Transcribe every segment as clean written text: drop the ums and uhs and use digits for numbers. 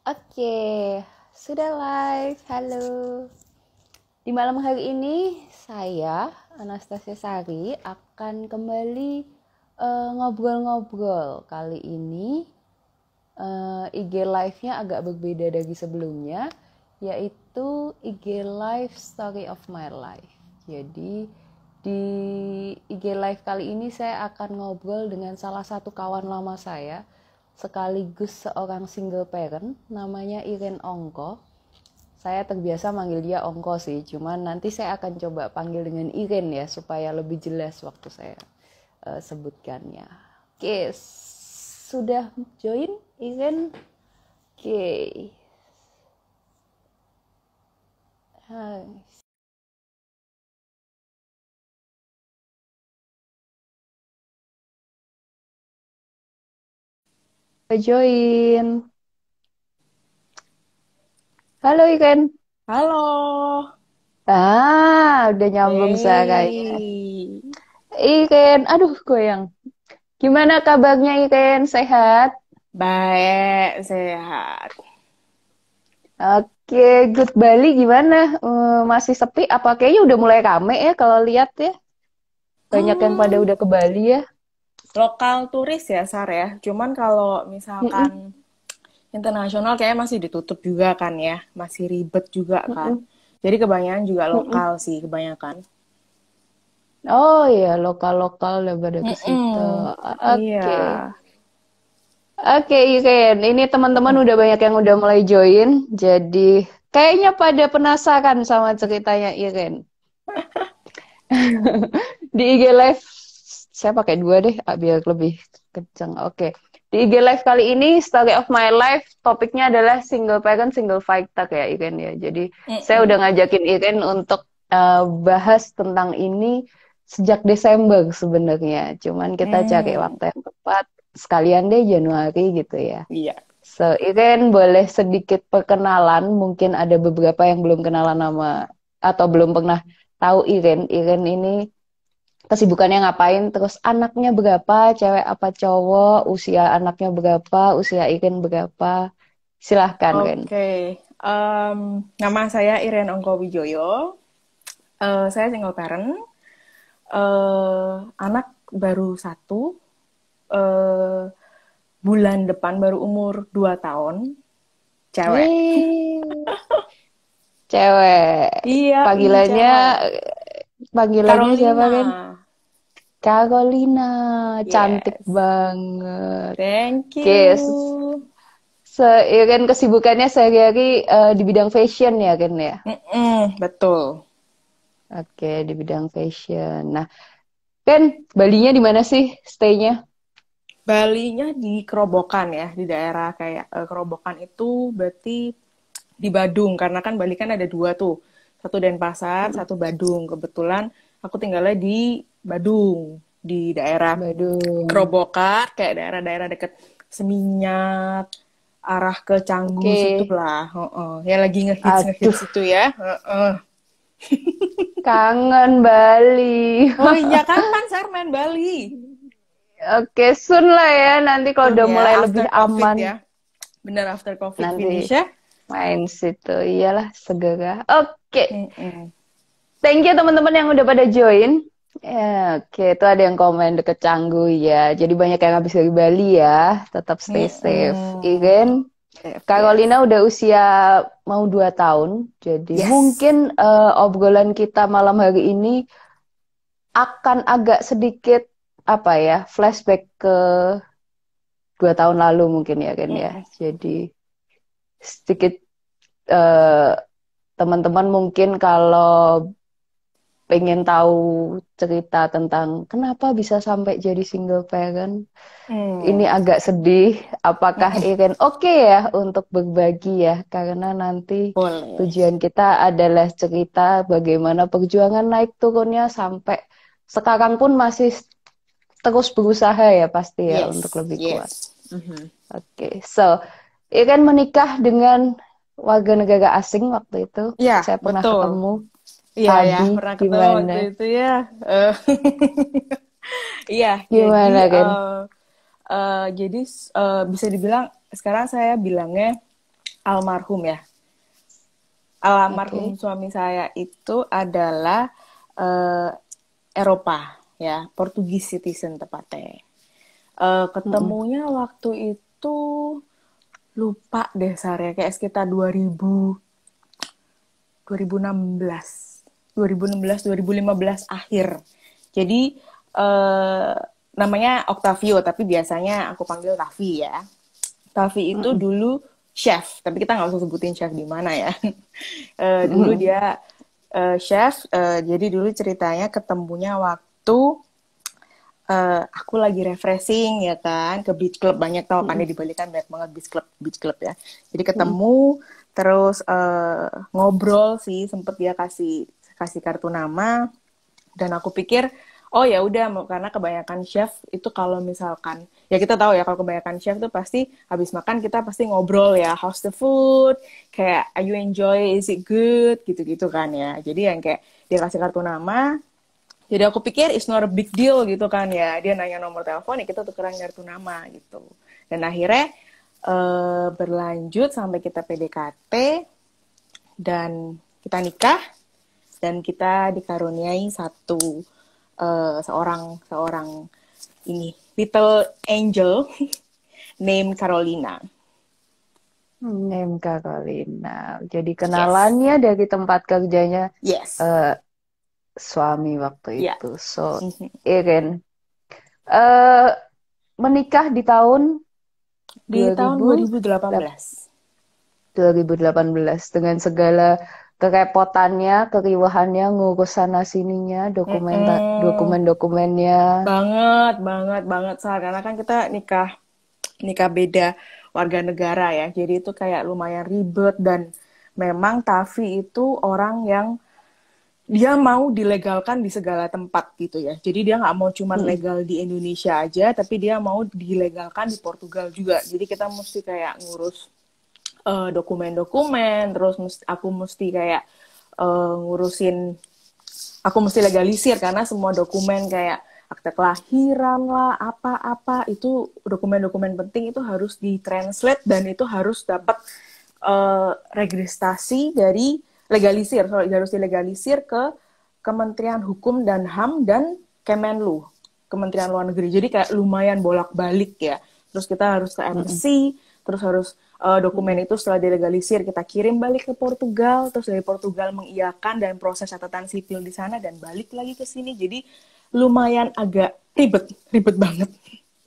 Oke, sudah live. Halo. Di malam hari ini saya, Anastasia Sari, akan kembali ngobrol-ngobrol. Kali ini IG live-nya agak berbeda dari sebelumnya, yaitu IG live Story of My Life. Jadi di IG live kali ini saya akan ngobrol dengan salah satu kawan lama saya, sekaligus seorang single parent, namanya Iren Ongko. Saya terbiasa manggil dia Ongko sih, cuman nanti saya akan coba panggil dengan Iren ya, supaya lebih jelas waktu saya sebutkannya. Oke, sudah join Iren? Oke. Hai. Sudah join. Halo Iren. Halo. Udah nyambung suaranya. Hey. Iren, aduh goyang. Gimana kabarnya Iren? Sehat? Baik, sehat. Oke, good Bali gimana? Masih sepi? Apa kayaknya udah mulai rame ya kalau lihat ya? Banyak yang pada Hmm, udah ke Bali ya? lokal turis ya, Sar ya. Cuman kalau misalkan Mm-mm, internasional kayak masih ditutup juga kan ya. Masih ribet juga kan. mm-mm, Jadi kebanyakan juga mm-mm. lokal sih, kebanyakan. Oh iya, lokal-lokal udah pada ke situ. Mm-mm. Iya. Oke. Oke, Iren. Ini teman-teman Mm-mm. udah banyak yang udah mulai join. Jadi kayaknya pada penasaran sama ceritanya Iren. Di IG Live, saya pakai dua deh, biar lebih kenceng. Oke. Di IG Live kali ini, Story of My Life, topiknya adalah single parent, single fighter ya, Iren ya. Jadi, saya udah Mm-mm. ngajakin Iren untuk bahas tentang ini sejak Desember sebenarnya. Cuman kita cari Hmm. waktu yang tepat, sekalian deh Januari gitu ya. Iya. So, Iren boleh sedikit perkenalan, mungkin ada beberapa yang belum kenalan nama, atau belum pernah tahu Iren. Iren ini kesibukannya ngapain, terus anaknya berapa, cewek apa cowok, usia anaknya berapa, usia Iren berapa. Silahkan, Ren. Oke. Nama saya Iren Ongko Wijoyo. Saya single parent. Anak baru satu, eh, bulan depan baru umur 2 tahun, cewek. Wih, cewek. Iya, Panggilannya, cewek. panggilannya siapa, Carolina. Ren? Carolina, cantik Yes. banget. Thank Oke, you. Ren kesibukannya sehari-hari di bidang fashion ya, Ren ya? Mm-mm, betul. Oke, di bidang fashion. Nah, Ren, Balinya di mana sih stay-nya? Balinya di Kerobokan ya, di daerah kayak Kerobokan itu berarti di Badung, karena kan Bali kan ada dua tuh. Satu Denpasar, Mm, satu Badung. Kebetulan aku tinggalnya di Badung, di daerah Badung. Kerobokan, kayak daerah-daerah deket Seminyak, arah ke Canggu Oke. situ lah. Heeh. Ya lagi Aduh, ngehits itu ya. Heeh. kangen Bali. Oh iya, kapan Sar main Bali? Oke, soon lah ya. Nanti kalau Soon udah ya, mulai lebih after COVID aman, ya. Bener after COVID nanti finish ya. main situ. Iyalah, segera. Oke, Mm-mm. thank you teman-teman yang udah pada join. Ya, oke, itu ada yang komen deket Canggu ya. Jadi banyak yang habis dari Bali ya. Tetap stay safe. Mm-mm. Igen, Yes, yes. Carolina udah usia mau 2 tahun. Jadi Yes. mungkin obrolan kita malam hari ini akan agak sedikit apa ya, flashback ke 2 tahun lalu mungkin ya kan ya. Mm-mm. Jadi sedikit eh, teman-teman mungkin kalau pengen tahu cerita tentang kenapa bisa sampai jadi single parent, ini Mm. agak sedih. Apakah Mm-mm. Iren oke ya untuk berbagi ya? Karena nanti Boleh. tujuan kita adalah cerita bagaimana perjuangan naik turunnya sampai sekarang pun masih terus berusaha ya pasti ya untuk Yes, lebih kuat. yes. Mhm. Oke, so Iren menikah dengan warga negara asing waktu itu. Iya, Saya pernah betul. ketemu. Iya ya, Adi, pernah ketemu waktu gimana? itu ya. Eh, Iya, jadi Gimana, Ren? jadi bisa dibilang sekarang saya bilangnya almarhum ya. Almarhum Oke. suami saya itu adalah eh, Eropa ya, Portugis citizen tepatnya. Mm-mm. Ketemunya waktu itu lupa deh Sarah, kayak sekitar 2016, 2016, 2015 akhir. Jadi eh, namanya Octavio, tapi biasanya aku panggil Tavi ya. Tavi itu Mm-mm. dulu chef, tapi kita nggak usah sebutin chef di mana ya. Dulu Mm-mm. dia chef, jadi dulu ceritanya ketemunya waktu aku lagi refreshing ya kan ke beach club, banyak tau kan Mm-mm. di Bali kan banyak banget beach club ya. Jadi Mm-mm. ketemu terus ngobrol sih, sempet dia kasih kasih kartu nama dan aku pikir oh ya udah, karena kebanyakan chef itu kalau misalkan ya kita tahu ya kalau kebanyakan chef tuh pasti habis makan kita pasti ngobrol ya, how's the food, kayak are you enjoy, is it good, gitu-gitu kan ya. Jadi yang kayak dia kasih kartu nama, jadi aku pikir it's not a big deal gitu kan ya. Dia nanya nomor telepon ya kita tukeran kartu nama gitu. Dan akhirnya berlanjut sampai kita PDKT dan kita nikah dan kita dikaruniai seorang seorang ini little angel named Carolina. Kak Kolina. Jadi Yes. kenalannya dari tempat kerjanya Yes. eh, suami waktu Ya. Yeah. itu. So, Irin, eh menikah di tahun Di tahun 2000, 2018. 2018 dengan segala kerepotannya, keriuhannya, ngurus sana sininya, Mm-mm. dokumen-dokumennya. Banget, banget, banget, Sar. Karena kan kita nikah nikah beda warga negara ya. Jadi itu kayak lumayan ribet dan memang Tavi itu orang yang dia mau dilegalkan di segala tempat gitu ya. Jadi dia nggak mau cuman Mm-mm. legal di Indonesia aja, tapi dia mau dilegalkan di Portugal juga. Jadi kita mesti kayak ngurus dokumen-dokumen, terus aku mesti kayak ngurusin, aku mesti legalisir karena semua dokumen kayak akte kelahiran lah, apa-apa itu dokumen-dokumen penting itu harus ditranslate dan itu harus dapat registrasi dari legalisir, sorry, harus dilegalisir ke Kementerian Hukum dan HAM dan Kemenlu, Kementerian Luar Negeri. Jadi kayak lumayan bolak-balik ya. Terus kita harus ke Mm-mm. embassy, terus harus dokumen Mm-mm. itu setelah dilegalisir kita kirim balik ke Portugal, terus dari Portugal mengiyakan dan proses catatan sipil di sana dan balik lagi ke sini. Jadi lumayan agak ribet, ribet banget.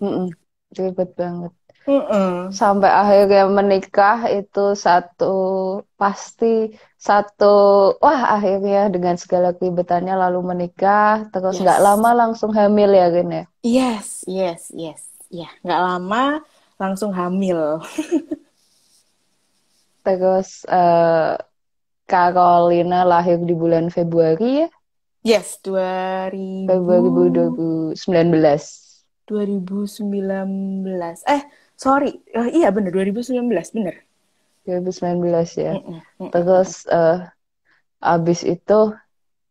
Mm-mm. Ribet banget. Uh-uh. Sampai akhirnya menikah itu pasti satu, wah akhirnya dengan segala keribetannya lalu menikah, terus nggak Yes. lama langsung hamil ya Rin ya. Yes, yes, yes. Ya, nggak lama langsung hamil. Terus Carolina lahir di bulan Februari ya, Yes, Februari 2019. 2019. Sorry. Iya bener, 2019, bener. 2019 ya. Mm-mm, mm-mm, Terus mm-mm. abis itu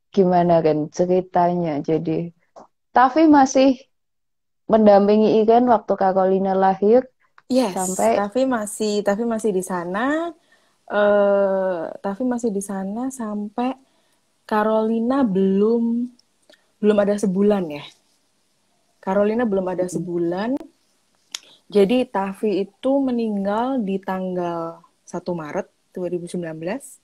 gimana kan ceritanya? Jadi Tavi masih mendampingi Iren waktu Carolina lahir Yes, sampai tapi masih di sana. Tapi masih di sana sampai Carolina belum belum ada sebulan ya. Carolina belum ada sebulan. Jadi Tavi itu meninggal di tanggal 1 Maret 2019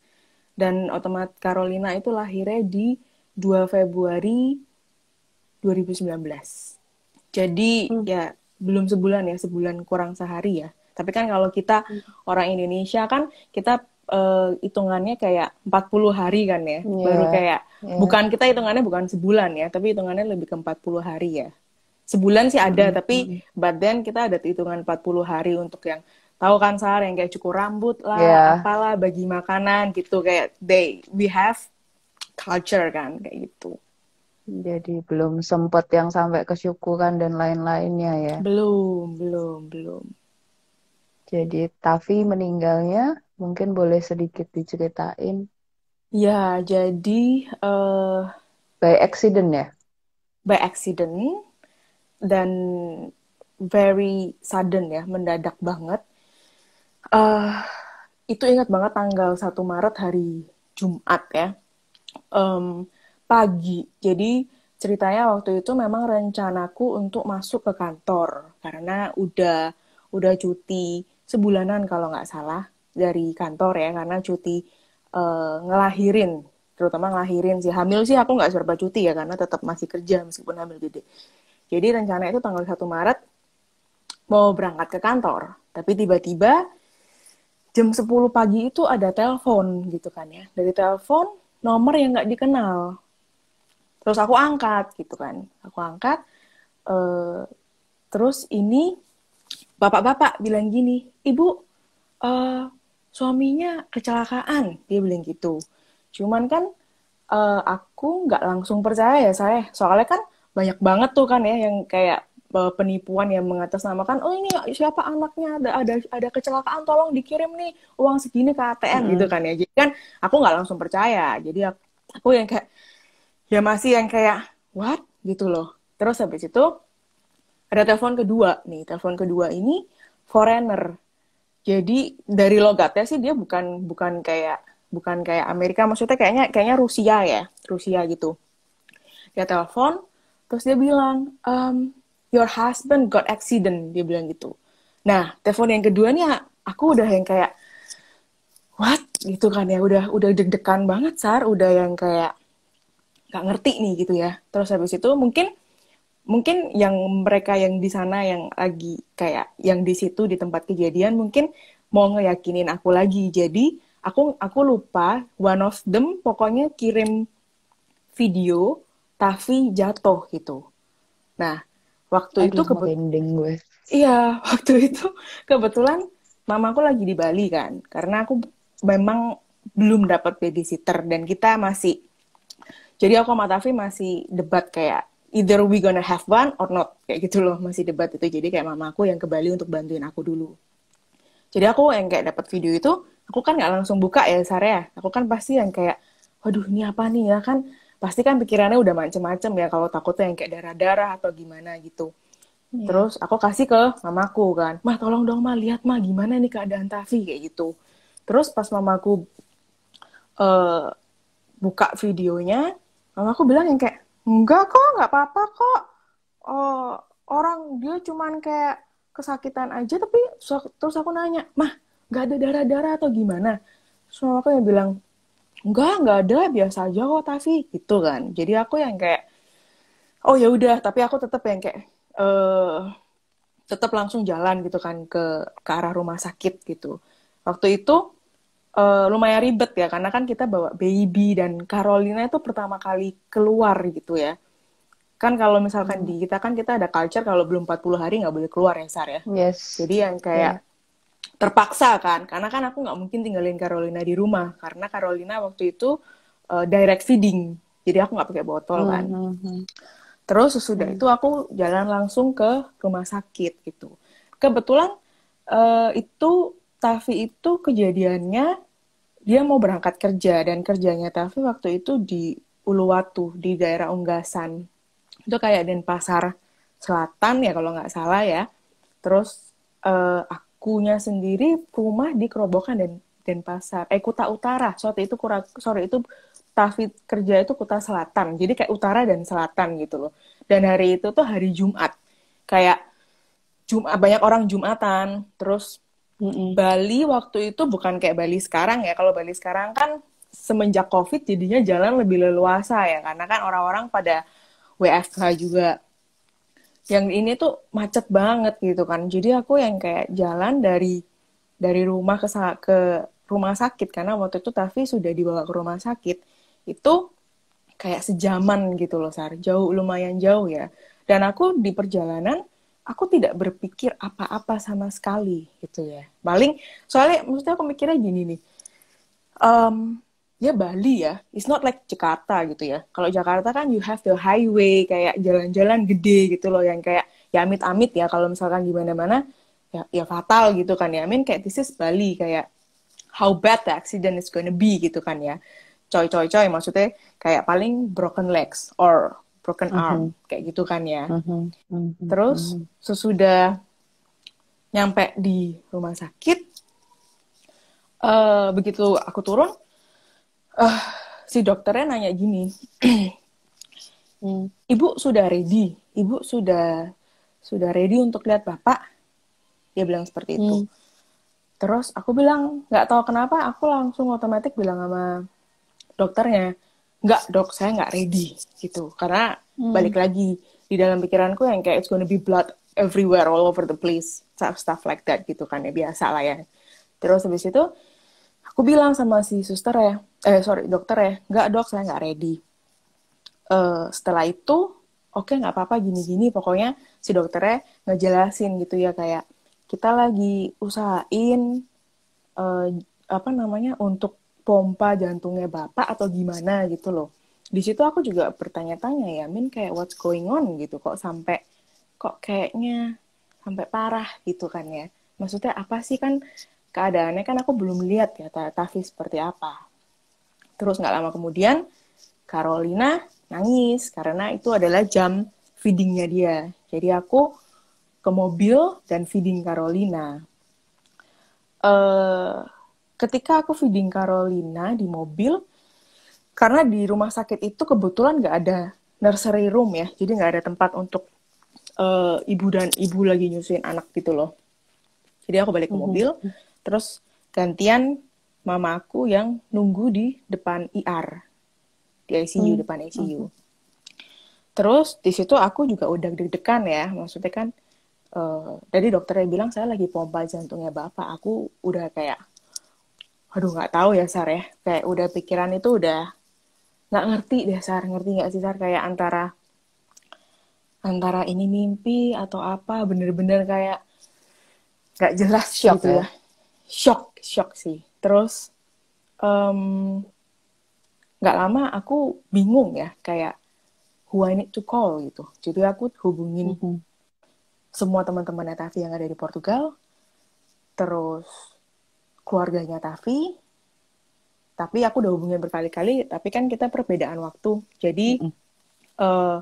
dan otomatis Carolina itu lahirnya di 2 Februari 2019. Jadi Hmm. ya belum sebulan ya, sebulan kurang sehari ya. Tapi kan kalau kita orang Indonesia kan kita hitungannya kayak 40 hari kan ya. Baru Ya, kayak ya. bukan, kita hitungannya bukan sebulan ya, tapi hitungannya lebih ke 40 hari ya. Sebulan sih ada, Mm-mm, tapi mm-mm. but then kita ada hitungan 40 hari untuk yang tahu kan Sar, yang kayak cukur rambut lah, Ya, apalah, bagi makanan gitu, kayak we have culture kan kayak gitu. jadi belum sempat yang sampai kesyukuran dan lain-lainnya ya. Belum, belum, belum. Jadi Tavi meninggalnya mungkin boleh sedikit diceritain Ya, jadi by accident ya. by accident dan very sudden ya, mendadak banget. itu ingat banget tanggal 1 Maret hari Jumat ya. Pagi. Jadi ceritanya waktu itu memang rencanaku untuk masuk ke kantor karena udah cuti sebulanan kalau nggak salah dari kantor ya, karena cuti ngelahirin, terutama ngelahirin sih. Hamil sih aku nggak serba cuti ya karena tetap masih kerja meskipun hamil gede. Jadi rencana itu tanggal 1 Maret mau berangkat ke kantor, tapi tiba-tiba jam 10 pagi itu ada telepon gitu kan ya. Dari telepon nomor yang nggak dikenal. Terus aku angkat gitu kan. Aku angkat. eh, Terus ini bapak-bapak bilang gini, Ibu, eh, suaminya kecelakaan. Dia bilang gitu. Cuman kan aku nggak langsung percaya ya saya. Soalnya kan banyak banget tuh kan ya yang kayak penipuan yang mengatasnamakan, oh ini siapa anaknya ada kecelakaan, tolong dikirim nih uang segini ke ATM gitu Mm-mm. kan ya. Jadi kan aku nggak langsung percaya. Jadi aku yang kayak ya masih yang kayak what gitu loh. Terus habis itu ada telepon kedua nih. Telepon kedua ini foreigner. Jadi dari logatnya sih dia bukan kayak Amerika, maksudnya kayaknya Rusia ya, Rusia gitu. Dia telepon, terus dia bilang, your husband got accident, dia bilang gitu. Nah, telepon yang kedua nih aku udah yang kayak what gitu kan ya, udah deg-degan banget Sar, udah yang kayak nggak ngerti nih gitu ya. Terus habis itu mungkin mungkin yang mereka yang di sana yang lagi kayak yang di situ di tempat kejadian mungkin mau ngeyakinin aku lagi. Jadi aku lupa one of them pokoknya kirim video Tavi jatuh gitu. Nah, waktu itu Aduh, merinding gue. iya, waktu itu kebetulan mamaku lagi di Bali kan. Karena aku memang belum dapat babysitter dan kita masih jadi aku sama Tavi masih debat kayak either we gonna have one or not kayak gitu loh, masih debat itu. Jadi kayak mamaku yang ke Bali untuk bantuin aku dulu. Jadi aku yang kayak dapat video itu, aku kan nggak langsung buka ya Sarah. Aku kan pasti yang kayak, waduh ini apa nih ya kan? Pasti kan pikirannya udah macem-macem ya kalau takutnya yang kayak darah-darah atau gimana gitu. Iya. Terus aku kasih ke mamaku kan, mah tolong dong mah lihat mah gimana nih keadaan Tavi kayak gitu. Terus pas mamaku eh, buka videonya, mamaku bilang yang kayak, enggak kok, nggak apa-apa kok. Oh, orang dia cuman kayak kesakitan aja, tapi terus aku nanya, mah, nggak ada darah-darah atau gimana? Terus mamaku yang bilang, nggak ada, biasa aja kok, Tavi, gitu kan. Jadi aku yang kayak, oh ya udah, tapi aku tetap yang kayak, eh tetap langsung jalan gitu kan ke arah rumah sakit gitu. Waktu itu lumayan ribet ya karena kan kita bawa baby dan Carolina itu pertama kali keluar gitu ya. Kan kalau misalkan Hmm. di kita kan kita ada culture kalau belum 40 hari nggak boleh keluar ya Sar ya. Yes. Jadi yang kayak Ya. terpaksa kan karena kan aku nggak mungkin tinggalin Carolina di rumah karena Carolina waktu itu direct feeding. Jadi aku nggak pakai botol kan. Mhm. Terus sesudah Hmm. itu aku jalan langsung ke rumah sakit gitu. Kebetulan itu Tavi itu kejadiannya dia mau berangkat kerja dan kerjanya Tavi waktu itu di Uluwatu di daerah Unggasan. Itu kayak Denpasar Selatan ya kalau nggak salah ya. Terus akunya sendiri rumah di Kerobokan dan Denpasar. Kuta Utara. Sorry itu Tavi kerja itu Kuta Selatan. Jadi kayak utara dan selatan gitu loh. Dan hari itu tuh hari Jumat. Kayak Jumat banyak orang Jumatan. Terus Mm-mm. Bali waktu itu bukan kayak Bali sekarang ya. Kalau Bali sekarang kan semenjak COVID jadinya jalan lebih leluasa ya. Karena kan orang-orang pada WFH juga. Yang ini tuh macet banget gitu kan. Jadi aku yang kayak jalan dari rumah ke rumah sakit. Karena waktu itu Tavi sudah dibawa ke rumah sakit. Itu kayak sejaman gitu loh Sar. Jauh, lumayan jauh ya. Dan aku di perjalanan aku tidak berpikir apa-apa sama sekali gitu ya. Paling soalnya maksudnya aku mikirnya gini nih. Ya Bali ya, it's not like Jakarta gitu ya. Kalau Jakarta kan you have the highway kayak jalan-jalan gede gitu loh yang kayak ya amit-amit ya kalau misalkan di mana-mana ya fatal gitu kan ya. I mean kayak this is Bali kayak how bad the accident is gonna be gitu kan ya. Coy maksudnya kayak paling broken legs or broken arm Mhm. kayak gitu kan ya. Mhm. Mhm. Terus Mhm. sesudah nyampe di rumah sakit Begitu aku turun, si dokternya nanya gini, Hmm. Ibu sudah ready? Ibu sudah ready untuk lihat Bapak? Dia bilang seperti itu. Hmm. Terus aku bilang, nggak tahu kenapa, aku langsung otomatis bilang sama dokternya, nggak dok, saya nggak ready gitu. Karena Hmm. balik lagi di dalam pikiranku yang kayak it's gonna be blood everywhere, all over the place, stuff like that gitu kan ya, biasa lah ya. Terus habis itu aku bilang sama si suster ya, dokter ya, nggak dok, saya nggak ready. Setelah itu, oke nggak apa-apa gini-gini, pokoknya si dokternya ngejelasin gitu ya, kayak kita lagi usahain eh, apa namanya untuk pompa jantungnya bapak atau gimana gitu loh. Di situ aku juga bertanya-tanya ya, Min, kayak what's going on gitu, kok kayaknya sampai parah gitu kan ya. Maksudnya apa sih, kan keadaannya kan aku belum lihat ya Tavi seperti apa. Terus nggak lama kemudian Carolina nangis karena itu adalah jam feedingnya dia. Jadi aku ke mobil dan feeding Carolina. Eh, Ketika aku feeding Carolina di mobil, karena di rumah sakit itu kebetulan nggak ada nursery room ya, jadi nggak ada tempat untuk ibu dan ibu lagi nyusuin anak gitu loh. Jadi aku balik ke Hmm. mobil, terus gantian mama aku yang nunggu di depan IR, di ICU, Hmm. depan ICU. Hmm. Terus di situ aku juga udah deg-degan ya, maksudnya kan tadi dokternya bilang saya lagi pompa jantungnya bapak, aku udah kayak, aduh nggak tahu ya Sar ya, kayak udah pikiran itu udah nggak ngerti deh Sar, ngerti nggak sih Sar, kayak antara antara ini mimpi atau apa, bener-bener kayak nggak jelas Shock gitu ya. ya, shock sih. Terus em, nggak lama aku bingung ya, kayak who I need to call gitu. Jadi aku hubungin Hmm. semua teman-temannya Tavi yang ada di Portugal, terus keluarganya Tavi, tapi aku udah hubungin berkali-kali, tapi kan kita perbedaan waktu. Jadi Hmm. eh,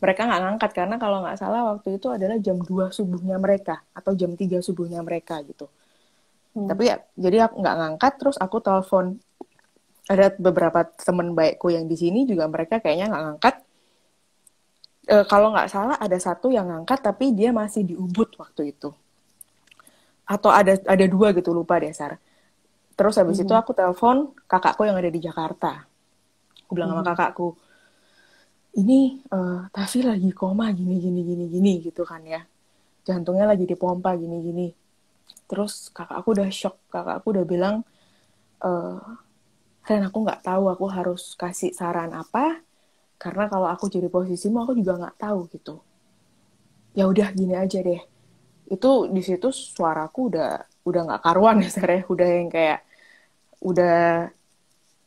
mereka nggak ngangkat karena kalau nggak salah waktu itu adalah jam 2 subuhnya mereka atau jam 3 subuhnya mereka gitu. Hmm. Tapi ya, jadi aku nggak ngangkat, terus aku telepon, ada beberapa teman baikku yang di sini juga mereka kayaknya nggak ngangkat. Kalau nggak salah ada satu yang ngangkat tapi dia masih di Ubud waktu itu. Atau ada dua gitu, lupa deh Sar. Terus habis itu Hmm. aku telepon kakakku yang ada di Jakarta. Aku bilang sama Hmm. kakakku, ini Tavi lagi koma gini gitu kan ya. Jantungnya lagi dipompa gini. Terus kakakku udah shock, kakakku udah bilang, eh Ren, aku nggak tahu aku harus kasih saran apa, karena kalau aku jadi posisimu aku juga nggak tahu gitu. Ya udah gini aja deh. Itu di situ suaraku udah nggak karuan ya sekarang, udah yang kayak udah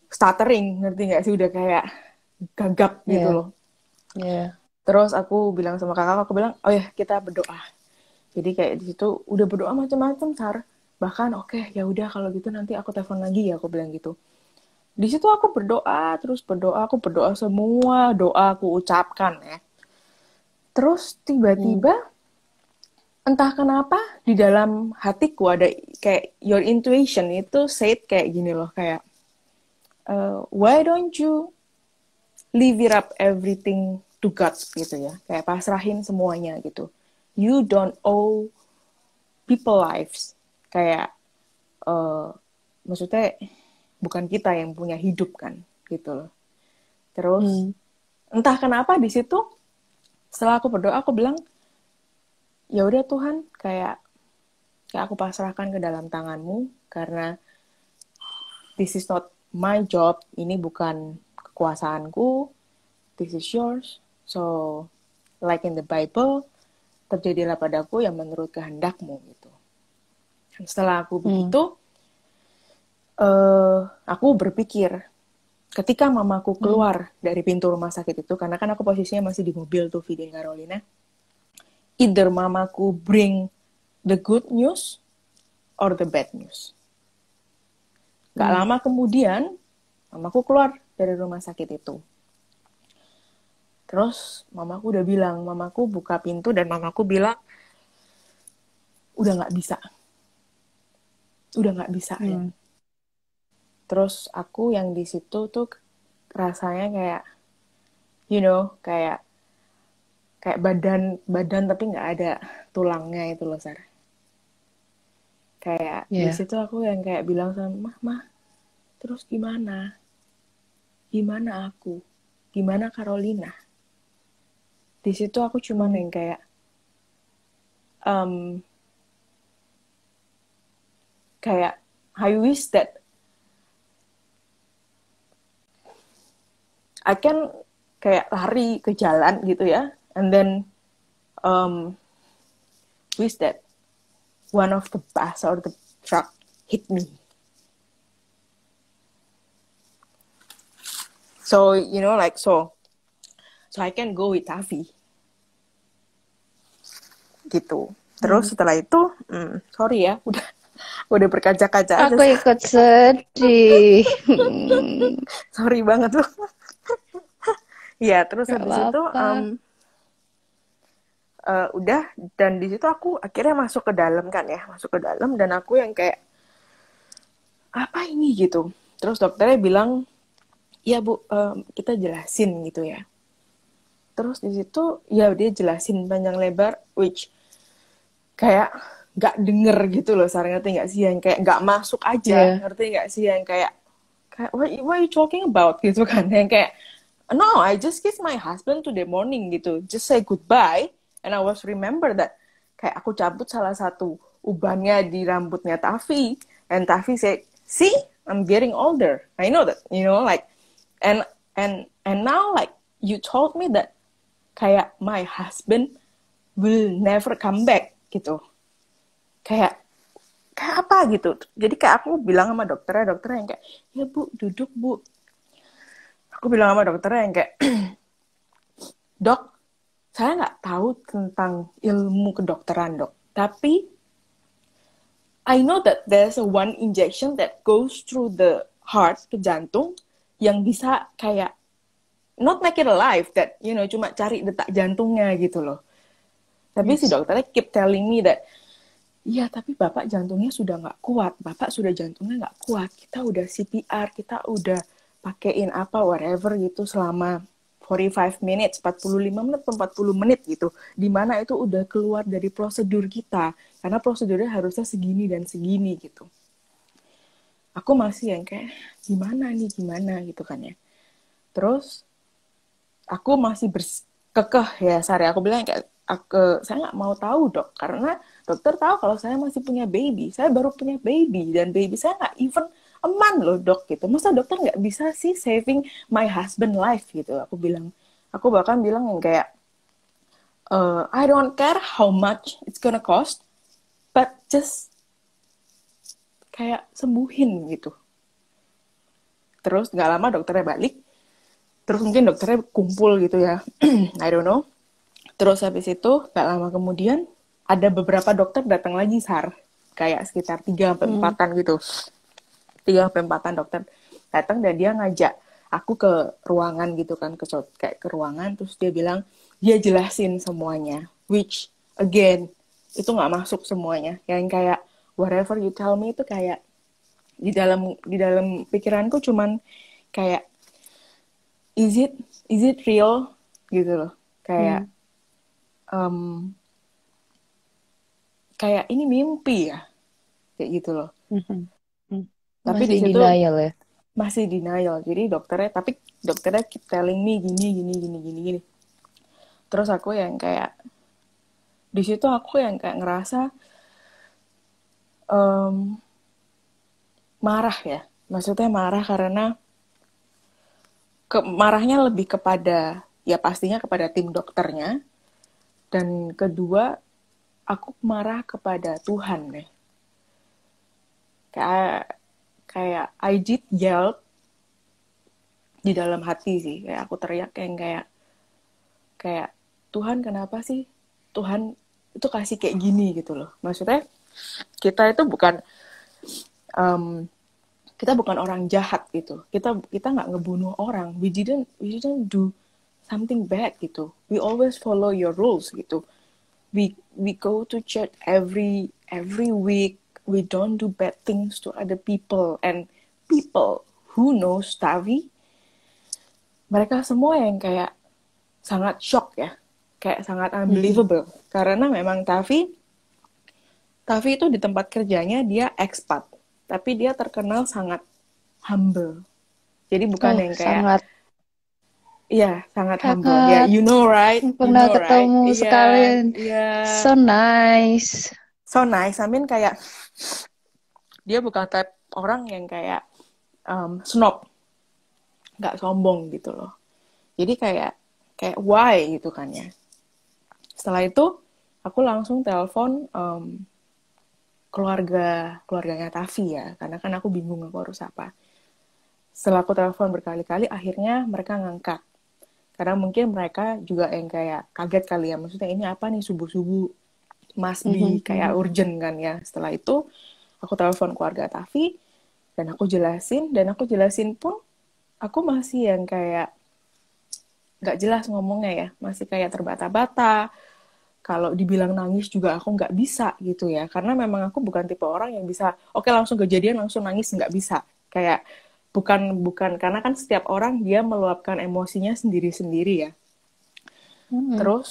stuttering, ngerti nggak sih, udah kayak gagap gitu Ya. loh. Ya. Terus aku bilang sama kakak, aku bilang, oh ya kita berdoa. Jadi kayak di situ udah berdoa macam-macam Sar. Bahkan oke, ya udah kalau gitu nanti aku telepon lagi ya, aku bilang gitu. Di situ aku berdoa, terus berdoa, aku berdoa semua doa aku ucapkan ya. Terus Hmm. tiba-tiba entah kenapa di dalam hatiku ada kayak your intuition itu said kayak gini loh, kayak why don't you leave it up everything to God gitu ya, kayak pasrahin semuanya gitu. You don't owe people lives, kayak maksudnya bukan kita yang punya hidup kan gitu loh. Terus Hmm. entah kenapa di situ setelah aku berdoa aku bilang, ya udah Tuhan, kayak aku pasrahkan ke dalam tanganmu, karena this is not my job, ini bukan kekuasaanku, this is yours. So like in the Bible, terjadilah padaku yang menurut kehendakmu gitu. Dan setelah aku Hmm. begitu, aku berpikir, ketika mamaku Hmm. keluar dari pintu rumah sakit itu, karena kan aku posisinya masih di mobil tuh feeding Carolina, either mamaku bring the good news or the bad news. Gak Hmm. lama kemudian, mamaku keluar dari rumah sakit itu. Terus mamaku udah bilang, mamaku buka pintu dan mamaku bilang, udah gak bisa. Udah gak bisa ya. Hmm. Terus aku yang di situ tuh rasanya kayak, you know, kayak badan tapi nggak ada tulangnya itu loh, Sar. Kayak di Ya. situ aku yang kayak bilang sama mah, terus gimana? Gimana aku? Gimana Carolina? Di situ aku cuman yang kayak um, kayak I wish that I can kayak lari ke jalan gitu ya, and then um, wish that one of the bus or the truck hit me. So you know, like so I can go with Tavi gitu. Terus setelah itu, sorry ya, udah berkaca-kaca aja. Aku ikut sedih. Sorry banget loh. Ya, terus Gak habis itu apa-apa. udah, dan di situ aku akhirnya masuk ke dalam kan ya, masuk ke dalam dan aku yang kayak apa ini gitu. Terus dokternya bilang, ya Bu, kita jelasin gitu ya. Terus di situ ya dia jelasin panjang lebar, which kayak nggak denger gitu loh, Sarah, ngerti nggak sih, yang kayak nggak masuk aja, Ya. ngerti nggak sih, yang kayak what are you talking about gitu kan, yang kayak no, I just kiss my husband today morning gitu, just say goodbye, and I was remember that kayak aku cabut salah satu ubannya di rambutnya Tavi, and Tavi said, see, I'm getting older, I know that, you know, like, and now like you told me that kayak my husband will never come back gitu, kayak apa gitu. Jadi kayak aku bilang sama dokternya yang kayak, ya Bu, duduk Bu. Aku bilang sama dokternya yang kayak, Dok, saya nggak tahu tentang ilmu kedokteran, Dok. Tapi I know that there's a one injection that goes through the heart, ke jantung, yang bisa kayak not make it alive, that you know, cuma cari detak jantungnya gitu loh. Tapi si Yes. dokternya keep telling me that, iya, tapi Bapak jantungnya sudah nggak kuat. Bapak sudah jantungnya nggak kuat. Kita udah CPR, kita udah pakein apa, whatever gitu selama 45 minutes, 45 menit, 40 menit gitu. Dimana itu udah keluar dari prosedur kita. Karena prosedurnya harusnya segini dan segini gitu. Aku masih yang kayak, gimana gitu kan ya. Terus, aku masih berkekeh ya, Sari. Aku bilang kayak, saya nggak mau tahu, Dok, karena dokter tahu kalau saya masih punya baby, saya baru punya baby, dan baby saya nggak even a month loh, Dok, gitu. Masa dokter nggak bisa sih saving my husband life gitu, aku bahkan bilang yang kayak, I don't care how much it's gonna cost, but just kayak sembuhin gitu. Terus nggak lama dokternya balik, terus mungkin dokternya kumpul gitu ya, I don't know. Terus habis itu, gak lama kemudian, ada beberapa dokter datang lagi, Sar. Kayak sekitar 3-4an gitu. 3-4an dokter datang dan dia ngajak aku ke ruangan gitu kan, kayak ke ruangan, terus dia bilang, dia jelasin semuanya. Which, again, itu gak masuk semuanya. Yang kayak, whatever you tell me itu kayak, di dalam pikiranku cuman kayak, is it real? Gitu loh. Kayak, kayak ini mimpi ya, kayak gitu loh. Tapi di Masih situ denial ya. masih denial. Jadi dokternya keep telling me gini. Terus aku yang kayak, di situ aku yang kayak ngerasa marah ya. Maksudnya marah karena marahnya lebih kepada, ya pastinya kepada tim dokternya, dan kedua aku marah kepada Tuhan deh. Kayak I did yell di dalam hati sih, kayak aku teriak kayak Tuhan, kenapa sih Tuhan itu kasih kayak gini gitu loh. Maksudnya kita itu bukan kita bukan orang jahat gitu, kita nggak ngebunuh orang, we didn't do something bad gitu, we always follow your rules gitu, we go to church every week, we don't do bad things to other people, and people who knows Tavi, mereka semua yang kayak sangat shock ya, kayak sangat unbelievable. Karena memang Tavi itu di tempat kerjanya dia expat, tapi dia terkenal sangat humble. Jadi bukan yang kayak sangat iya, sangat humble. Ya, sangat you know right? You pernah know right? ketemu Iya, sekalian. iya. So nice. So nice. I mean kayak dia bukan type orang yang kayak snob, nggak sombong gitu loh. Jadi kayak why gitu kan ya. Setelah itu aku langsung telepon keluarganya Tavi ya, karena kan aku bingung aku harus apa. Setelah aku telepon berkali-kali, akhirnya mereka ngangkat. Karena mungkin mereka juga yang kayak kaget kali ya, maksudnya ini apa nih subuh-subuh, must be kayak urgent kan ya. Setelah itu aku telepon keluarga Tavi dan aku jelasin pun aku masih yang kayak nggak jelas ngomongnya ya, masih kayak terbata-bata. Kalau dibilang nangis juga aku nggak bisa gitu ya, karena memang aku bukan tipe orang yang bisa oke langsung kejadian langsung nangis, nggak bisa. Kayak bukan karena kan setiap orang dia meluapkan emosinya sendiri-sendiri ya. Terus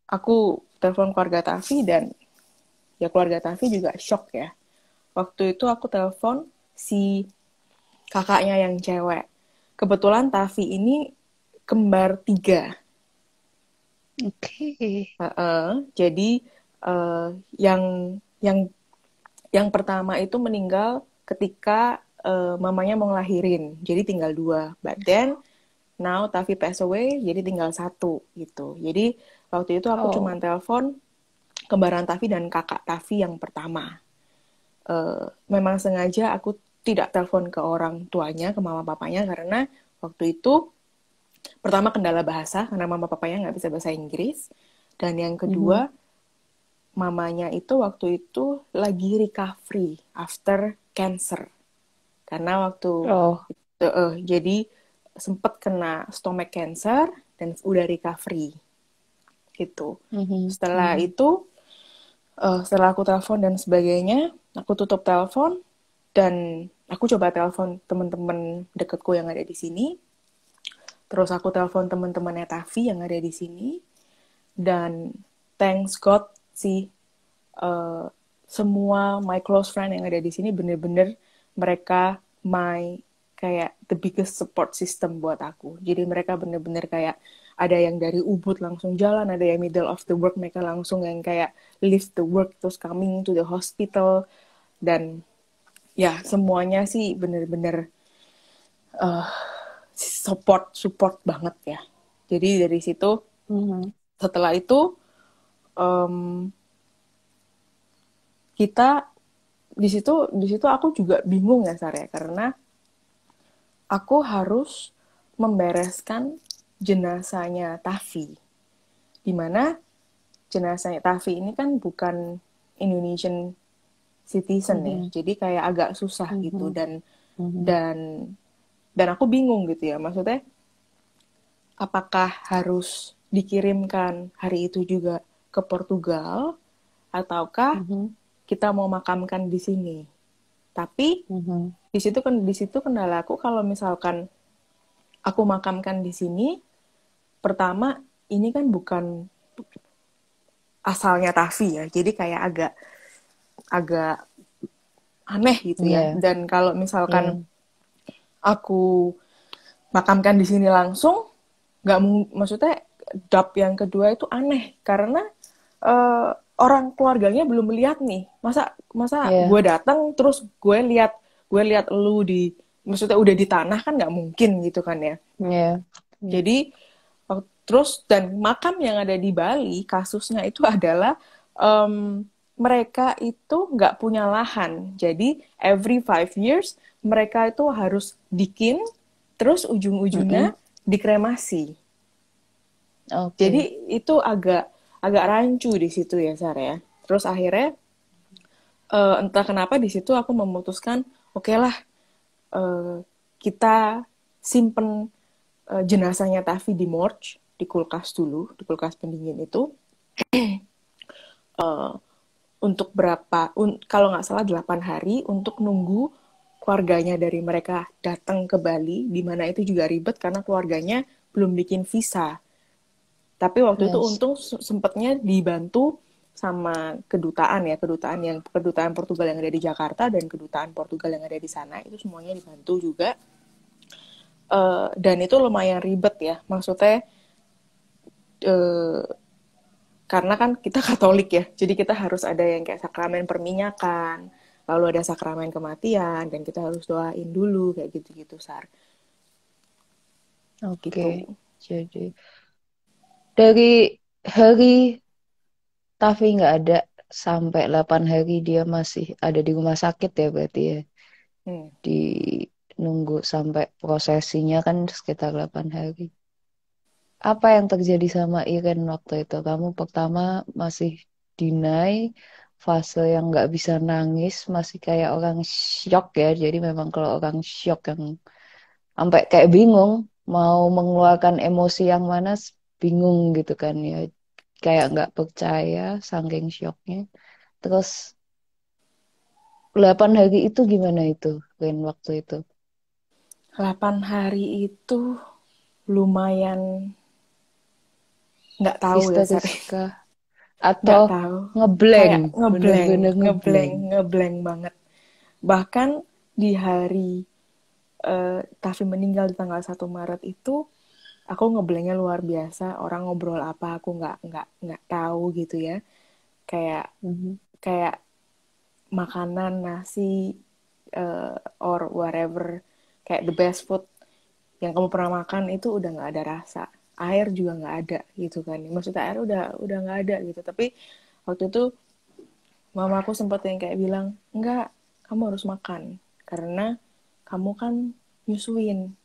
aku telepon keluarga Tavi dan ya keluarga Tavi juga shock ya. Waktu itu aku telepon si kakaknya yang cewek. Kebetulan Tavi ini kembar 3. Oke. Jadi yang yang pertama itu meninggal ketika mamanya mau ngelahirin, jadi tinggal 2. But then now Tavi pass away, jadi tinggal 1 gitu. Jadi waktu itu aku cuma telepon kembaran Tavi dan kakak Tavi yang pertama. Memang sengaja aku tidak telepon ke orang tuanya, ke mama papanya, karena waktu itu pertama kendala bahasa, karena mama papanya nggak bisa bahasa Inggris. Dan yang kedua, mamanya itu waktu itu lagi recovery after cancer. Karena waktu jadi sempat kena stomach cancer dan udah recovery. Gitu. Setelah itu, setelah aku telepon dan sebagainya, aku tutup telepon dan aku coba telepon teman-teman dekatku yang ada di sini. Terus aku telepon teman-temannya Tavi yang ada di sini. Dan thanks God sih, semua my close friend yang ada di sini bener-bener mereka kayak the biggest support system buat aku. Jadi mereka bener-bener kayak ada yang dari Ubud langsung jalan, ada yang middle of the work mereka langsung yang kayak leave the work terus coming to the hospital. Dan ya semuanya sih bener-bener support banget ya. Jadi dari situ setelah itu kita di situ aku juga bingung ya Sarah, karena aku harus membereskan jenazahnya Tavi, dimana jenazahnya Tavi ini kan bukan Indonesian citizen ya, jadi kayak agak susah gitu dan aku bingung gitu ya, maksudnya apakah harus dikirimkan hari itu juga ke Portugal ataukah kita mau makamkan di sini. Tapi di situ kendala aku kalau misalkan aku makamkan di sini, pertama ini kan bukan asalnya Tavi ya, jadi kayak agak aneh gitu ya. Dan kalau misalkan aku makamkan di sini langsung, maksudnya dap yang kedua itu aneh karena orang keluarganya belum melihat nih, masa gue datang terus gue lihat lu maksudnya udah di tanah, kan nggak mungkin gitu kan ya. Jadi terus dan makam yang ada di Bali kasusnya itu adalah mereka itu nggak punya lahan, jadi every 5 years mereka itu harus bikin terus ujung-ujungnya dikremasi. Jadi itu agak rancu di situ ya Sarah ya. Terus akhirnya entah kenapa di situ aku memutuskan oke lah, kita simpen jenazahnya Tavi di morgue, di kulkas dulu, di kulkas pendingin itu untuk berapa kalau nggak salah 8 hari untuk nunggu keluarganya dari mereka datang ke Bali, di mana itu juga ribet karena keluarganya belum bikin visa. Tapi waktu itu Yes. untung sempatnya dibantu sama kedutaan Portugal yang ada di Jakarta dan kedutaan Portugal yang ada di sana, itu semuanya dibantu juga. Dan itu lumayan ribet ya, maksudnya karena kan kita Katolik ya, jadi kita harus ada yang kayak sakramen perminyakan, lalu ada sakramen kematian, dan kita harus doain dulu kayak gitu-gitu, Sar. Oke. Gitu. Jadi dari hari Tavi nggak ada sampai 8 hari dia masih ada di rumah sakit ya berarti ya. Hmm. Di nunggu sampai prosesinya kan sekitar 8 hari. Apa yang terjadi sama Iren waktu itu? Kamu pertama masih deny, fase yang nggak bisa nangis, masih kayak orang shock ya. Jadi memang kalau orang shock yang sampai kayak bingung mau mengeluarkan emosi yang mana, bingung gitu kan ya. Kayak nggak percaya, saking shocknya. Terus 8 hari itu gimana itu, Ren, waktu itu? 8 hari itu lumayan nggak tahu ya, Sar. Histeris kah? Nggak Atau tahu. ngeblank? Kayak ngeblank, Bener-bener ngeblank, ngeblank. ngeblank banget. Bahkan di hari Tavi meninggal di tanggal 1 Maret itu, aku ngeblanknya luar biasa. Orang ngobrol apa aku nggak tahu gitu ya. Kayak Mhm. kayak makanan, nasi, or whatever, kayak the best food yang kamu pernah makan itu udah nggak ada rasa. Air juga nggak ada gitu kan. Maksudnya air udah nggak ada gitu. Tapi waktu itu mama aku sempat yang kayak bilang, enggak, kamu harus makan karena kamu kan nyusuin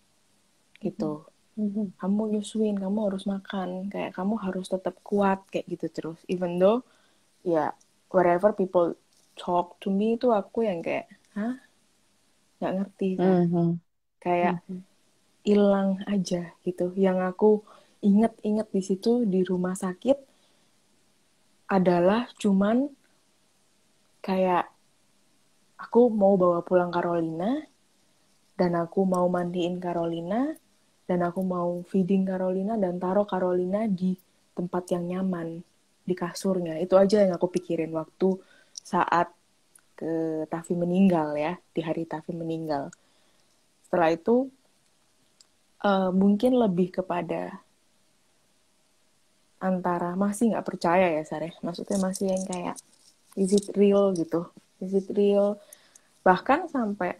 gitu. Mhm. Kamu nyusuin, kamu harus makan, kayak kamu harus tetap kuat kayak gitu terus. Even though ya wherever people talk to me itu aku yang kayak, hah, nggak ngerti, Sar. Mhm. Kayak Mhm. hilang aja gitu. Yang aku inget-inget di situ di rumah sakit adalah cuman kayak aku mau bawa pulang Carolina, dan aku mau mandiin Carolina, dan aku mau feeding Carolina, dan taruh Carolina di tempat yang nyaman, di kasurnya. Itu aja yang aku pikirin waktu saat ke Tavi meninggal ya, di hari Tavi meninggal. Setelah itu mungkin lebih kepada antara masih nggak percaya ya, Sare. Maksudnya masih yang kayak, is it real gitu? Is it real? Bahkan sampai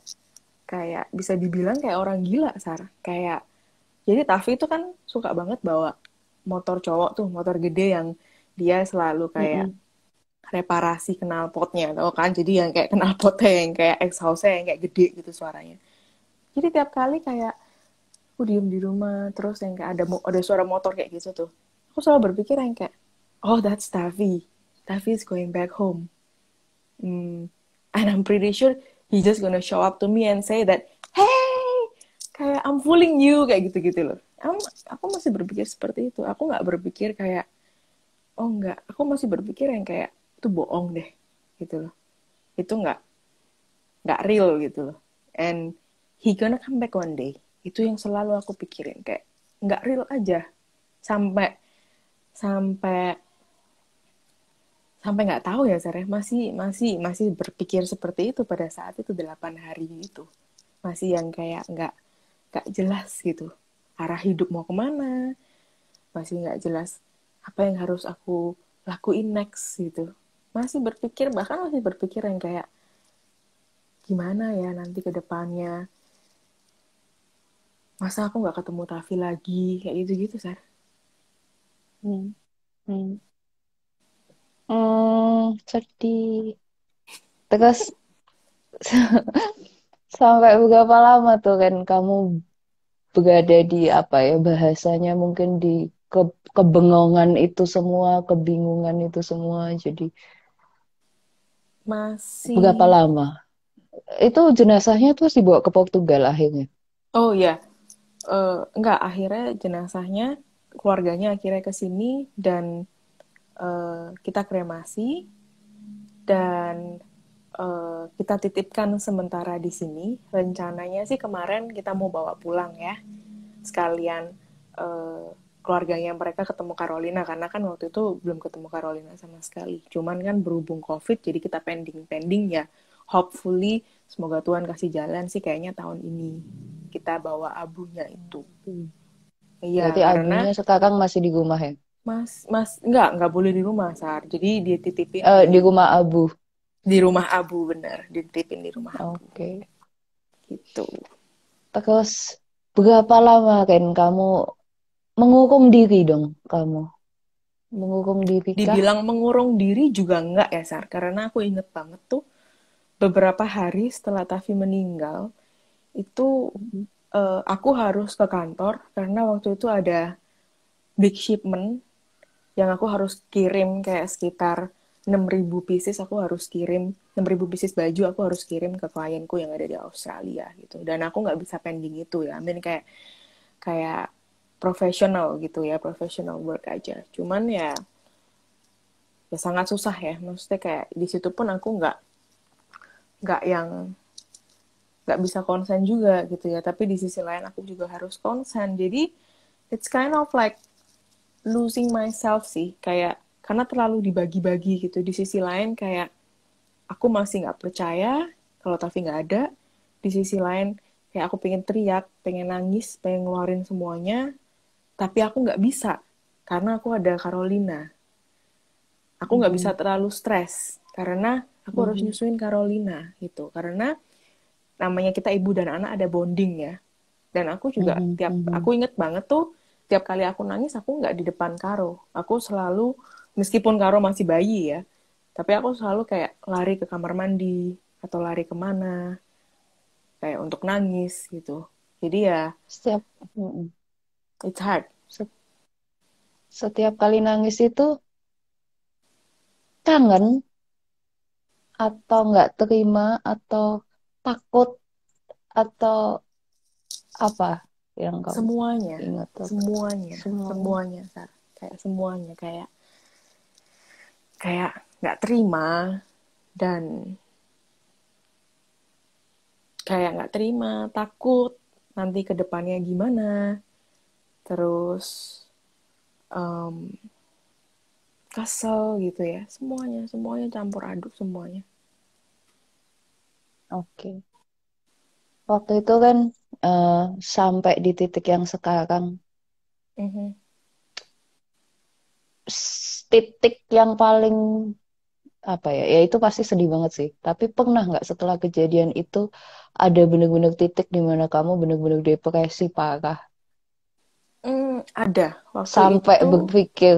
kayak bisa dibilang kayak orang gila, Sar. Kayak, jadi Tavi itu kan suka banget bawa motor cowok tuh, motor gede yang dia selalu kayak Mhm. reparasi knalpotnya, tau kan? Jadi yang kayak knalpotnya yang kayak exhaustnya yang kayak gede gitu suaranya. Jadi tiap kali kayak aku diem di rumah, terus yang kayak ada suara motor kayak gitu tuh, aku selalu berpikir yang kayak, oh that's Tavi. Tavi is going back home. And I'm pretty sure he just gonna show up to me and say that, hey, kayak I'm fooling you, kayak gitu-gitu loh. Aku masih berpikir seperti itu. Aku nggak berpikir kayak, oh nggak, aku masih berpikir yang kayak itu bohong deh, gitu loh. Itu nggak real gitu loh. And he gonna come back one day. Itu yang selalu aku pikirin, kayak nggak real aja. Sampai sampai sampai nggak tahu ya, Sarah, masih berpikir seperti itu pada saat itu 8 hari itu, masih yang kayak nggak jelas gitu arah hidup mau kemana, masih nggak jelas apa yang harus aku lakuin next gitu, masih berpikir, bahkan masih berpikir yang kayak gimana ya nanti ke depannya, masa aku nggak ketemu Tavi lagi kayak gitu gitu, Sar. Mhm. Mhm. Sedih. Terus sampai berapa lama tuh kan kamu berada di apa ya bahasanya mungkin di kebengongan itu semua, kebingungan itu semua. Jadi berapa Masih. lama? Itu jenazahnya terus dibawa ke Portugal akhirnya. Oh ya, enggak, akhirnya jenazahnya keluarganya akhirnya ke sini, dan kita kremasi, dan kita titipkan sementara di sini. Rencananya sih kemarin kita mau bawa pulang ya, sekalian keluarganya mereka ketemu Carolina, karena kan waktu itu belum ketemu Carolina sama sekali. Cuman kan berhubung COVID, jadi kita pending ya. Hopefully, semoga Tuhan kasih jalan sih kayaknya tahun ini kita bawa abunya itu. Iya, Berarti karena abunya sekarang masih di rumah ya? nggak boleh di rumah, Sar. Jadi dititipin Di rumah abu. di rumah abu, bener. Dititipin di rumah abu. Oke. Gitu. Terus berapa lama kan kamu mengurung diri dong kamu? Mengurung diri kah? Dibilang mengurung diri juga enggak ya, Sar. Karena aku inget banget tuh, beberapa hari setelah Tavi meninggal, itu aku harus ke kantor karena waktu itu ada big shipment yang aku harus kirim kayak sekitar 6.000 pieces, aku harus kirim 6.000 pieces baju, aku harus kirim ke klienku yang ada di Australia gitu. Dan aku nggak bisa pending itu ya, I mean kayak profesional gitu ya, professional work aja. Cuman ya sangat susah ya, maksudnya kayak di situ pun aku nggak bisa konsen juga gitu ya, tapi di sisi lain aku juga harus konsen, jadi it's kind of like losing myself sih, kayak karena terlalu dibagi-bagi gitu. Di sisi lain kayak aku masih nggak percaya kalau Tavi nggak ada, di sisi lain kayak aku pengen teriak, pengen nangis, pengen ngeluarin semuanya, tapi aku nggak bisa karena aku ada Carolina. Aku nggak bisa Mhm. terlalu stres karena aku harus Mhm. nyusuin Carolina gitu, karena namanya kita ibu dan anak ada bonding ya. Dan aku juga Mhm. aku Mhm. inget banget tuh, tiap kali aku nangis aku nggak di depan Karo. Aku selalu, meskipun Karo masih bayi ya, tapi aku selalu kayak lari ke kamar mandi atau lari kemana kayak untuk nangis gitu. Jadi ya Setiap mhm. it's hard. Se- Setiap kali nangis itu kangen atau nggak terima atau takut atau apa yang kamu Semuanya, ingat tuh? semuanya, Semuanya. semuanya, Sar. Kayak semuanya, kayak nggak terima, dan kayak nggak terima, takut nanti ke depannya gimana, terus um, kesel gitu ya, semuanya semuanya campur aduk semuanya. Oke. Waktu itu kan eh, sampai di titik yang sekarang, Mhm. titik yang paling apa ya? Ya itu pasti sedih banget sih. Tapi pernah nggak setelah kejadian itu ada bener-bener titik di mana kamu bener-bener depresi parah Ada waktu sampai itu, berpikir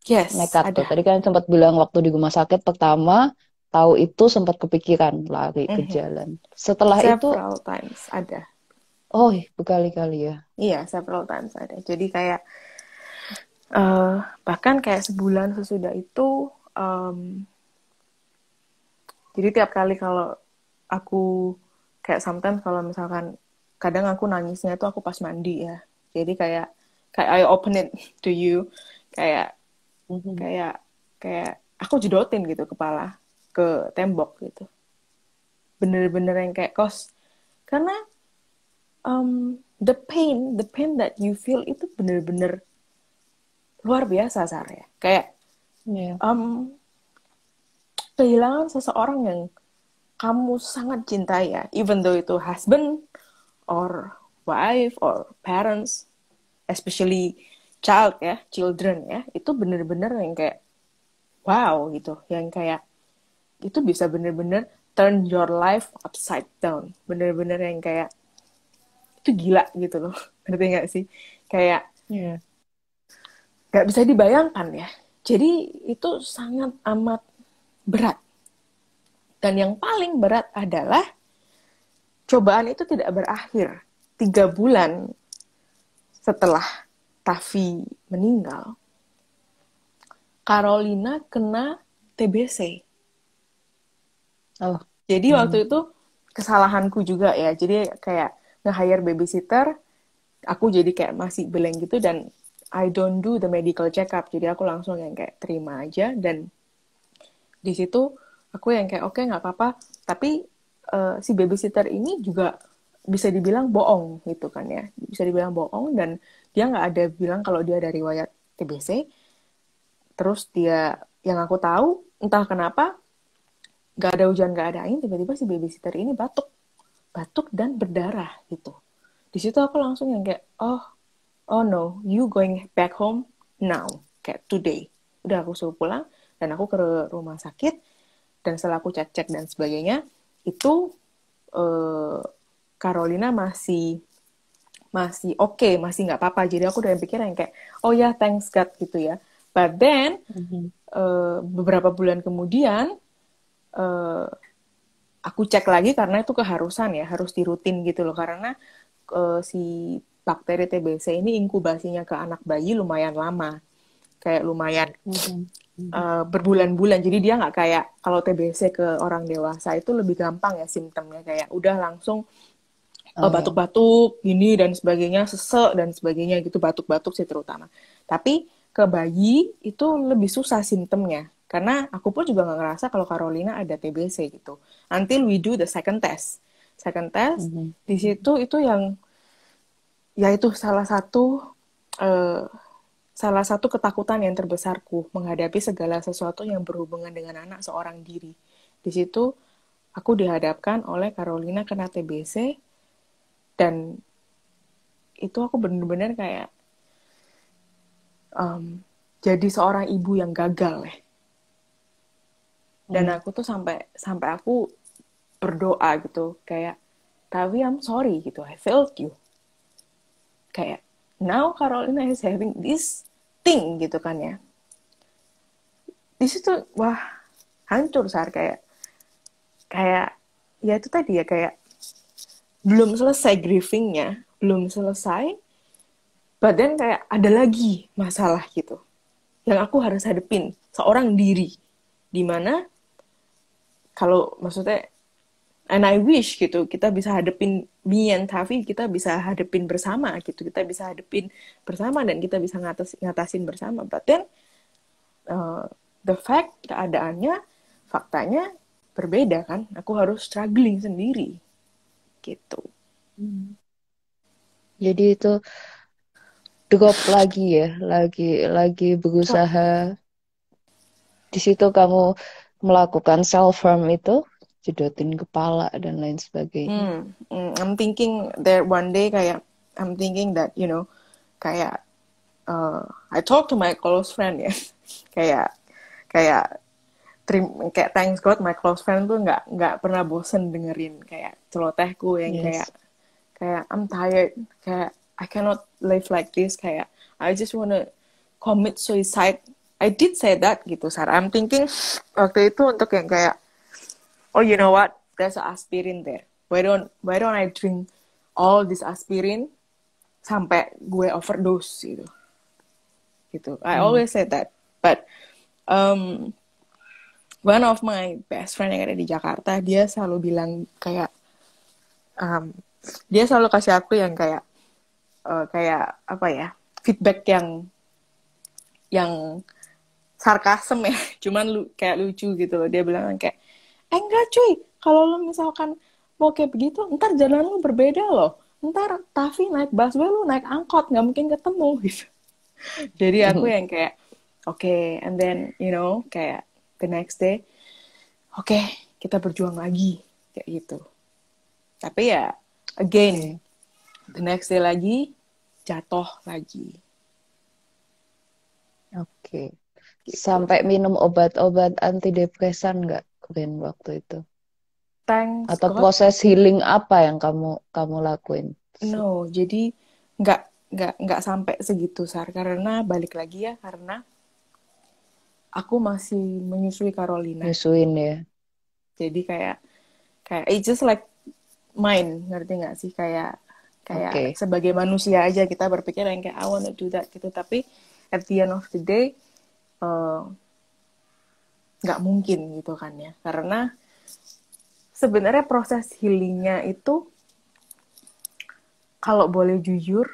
yes, nekat tuh. ada. Tadi kan sempat bilang waktu di rumah sakit pertama tahu itu sempat kepikiran lari ke Mhm. jalan. Setelah itu, Several times ada. oh berkali-kali ya. Iya, several times ada. Jadi kayak bahkan kayak sebulan sesudah itu, jadi tiap kali kalau aku kayak sometimes kalau misalkan kadang aku nangisnya itu aku pas mandi ya. Jadi kayak I open it to you, kayak Mhm. kayak kayak aku jedotin gitu kepala ke tembok gitu, bener-bener yang kayak kos, karena the pain that you feel itu bener-bener luar biasa, Sar ya, kayak Iya. um, kehilangan seseorang yang kamu sangat cintai ya, even though itu husband or wife or parents, especially children ya, itu bener-bener yang kayak wow gitu, yang kayak itu bisa bener-bener turn your life upside down, bener-bener yang kayak itu gila gitu loh, ngerti nggak sih, kayak Iya. nggak bisa dibayangkan ya. Jadi itu sangat amat berat, dan yang paling berat adalah cobaan itu tidak berakhir 3 bulan setelah Tavi meninggal. Carolina kena TBC. Oh. Jadi waktu Mhm. itu kesalahanku juga ya. Jadi kayak nge-hire babysitter, aku jadi kayak masih blank gitu, dan I don't do the medical check up. Jadi aku langsung yang kayak terima aja, dan di situ aku yang kayak oke, nggak apa-apa, tapi si babysitter ini juga bisa dibilang bohong gitu kan ya, bisa dibilang bohong, dan dia nggak ada bilang kalau dia ada riwayat TBC. Terus dia, yang aku tahu entah kenapa, nggak ada hujan nggak ada angin, tiba-tiba si babysitter ini batuk, batuk dan berdarah gitu. Di situ aku langsung yang kayak, oh no, you going back home now, kayak today. Udah aku suruh pulang, dan aku ke rumah sakit, dan setelah aku cek-cek dan sebagainya, itu Carolina masih masih oke, masih nggak apa-apa. Jadi aku udah pikir yang kayak, oh ya, thanks God gitu ya. But then, Mhm. beberapa bulan kemudian, uh, aku cek lagi karena itu keharusan ya, harus dirutin gitu loh. Karena si bakteri TBC ini inkubasinya ke anak bayi lumayan lama. Kayak lumayan Mhm. Mhm. berbulan-bulan. Jadi dia nggak kayak kalau TBC ke orang dewasa itu lebih gampang ya simptomnya. Kayak udah langsung Oh ya. batuk-batuk gini dan sebagainya, sesek dan sebagainya gitu, batuk-batuk sih terutama. Tapi ke bayi itu lebih susah simptomnya, karena aku pun juga nggak ngerasa kalau Carolina ada TBC gitu until we do the second test. Second test Mhm. di situ itu yang, ya itu eh, salah satu ketakutan yang terbesarku menghadapi segala sesuatu yang berhubungan dengan anak seorang diri. Di situ aku dihadapkan oleh Carolina kena TBC, dan itu aku bener-bener kayak um, jadi seorang ibu yang gagal ya. Dan Mhm. aku tuh sampai sampai aku berdoa gitu kayak, Tavi, I'm sorry gitu, I failed you. Kayak now Carolina is having this thing gitu kan ya. Di situ wah, hancur Sar, kayak kayak ya itu tadi ya, kayak belum selesai grievingnya, belum selesai, badan kayak ada lagi masalah gitu yang aku harus hadepin seorang diri, dimana kalau maksudnya, and I wish gitu kita bisa hadepin, me and Tavi kita bisa hadepin bersama gitu, kita bisa hadepin bersama dan kita bisa ngatasin bersama, but then uh, the fact, keadaannya, faktanya berbeda kan, aku harus struggling sendiri gitu. Mhm. Jadi itu drop lagi ya, lagi Drop. berusaha. Di situ kamu melakukan self harm itu, jedotin kepala dan lain sebagainya. I'm thinking that one day kayak, I'm thinking that kayak I talk to my close friend ya, kayak kayak kayak thanks God my close friend tuh nggak pernah bosen dengerin kayak celotehku yang kayak Yes. kayak I'm tired, kayak I cannot live like this, kayak I just wanna commit suicide. I did say that gitu Sarah. I'm thinking waktu itu untuk yang kayak, oh you know what, there's a aspirin there, why don't I drink all this aspirin sampai gue overdose gitu. I Hmm. always say that, but um, one of my best friend yang ada di Jakarta, dia selalu bilang kayak, um, dia selalu kasih aku yang kayak apa ya, feedback yang sarkasem ya, cuman kayak lucu gitu loh. Dia bilang kayak, enggak cuy, kalau lo misalkan mau kayak begitu, ntar jalan lo berbeda loh. Ntar Tavi naik busway, lo naik angkot, nggak mungkin ketemu gitu. Jadi aku yang kayak, okay, and then kayak the next day, okay, kita berjuang lagi kayak gitu. Tapi ya, again, Oke. the next day lagi, jatuh lagi Oke. gitu. Sampai minum obat-obat antidepresan nggak, Glenn, waktu itu? Thanks Atau God, proses healing apa yang kamu kamu lakuin? no. Jadi nggak nggak sampai segitu Sar, karena balik lagi ya, karena aku masih menyusui Carolina. Nyusuin ya. Jadi kayak kayak it's just like mine, ngerti nggak sih, kayak kayak Oke. sebagai manusia aja kita berpikir yang kayak I wanna do that gitu, tapi at the end of the day eh, nggak mungkin gitu kan ya, karena sebenarnya proses healingnya itu, kalau boleh jujur,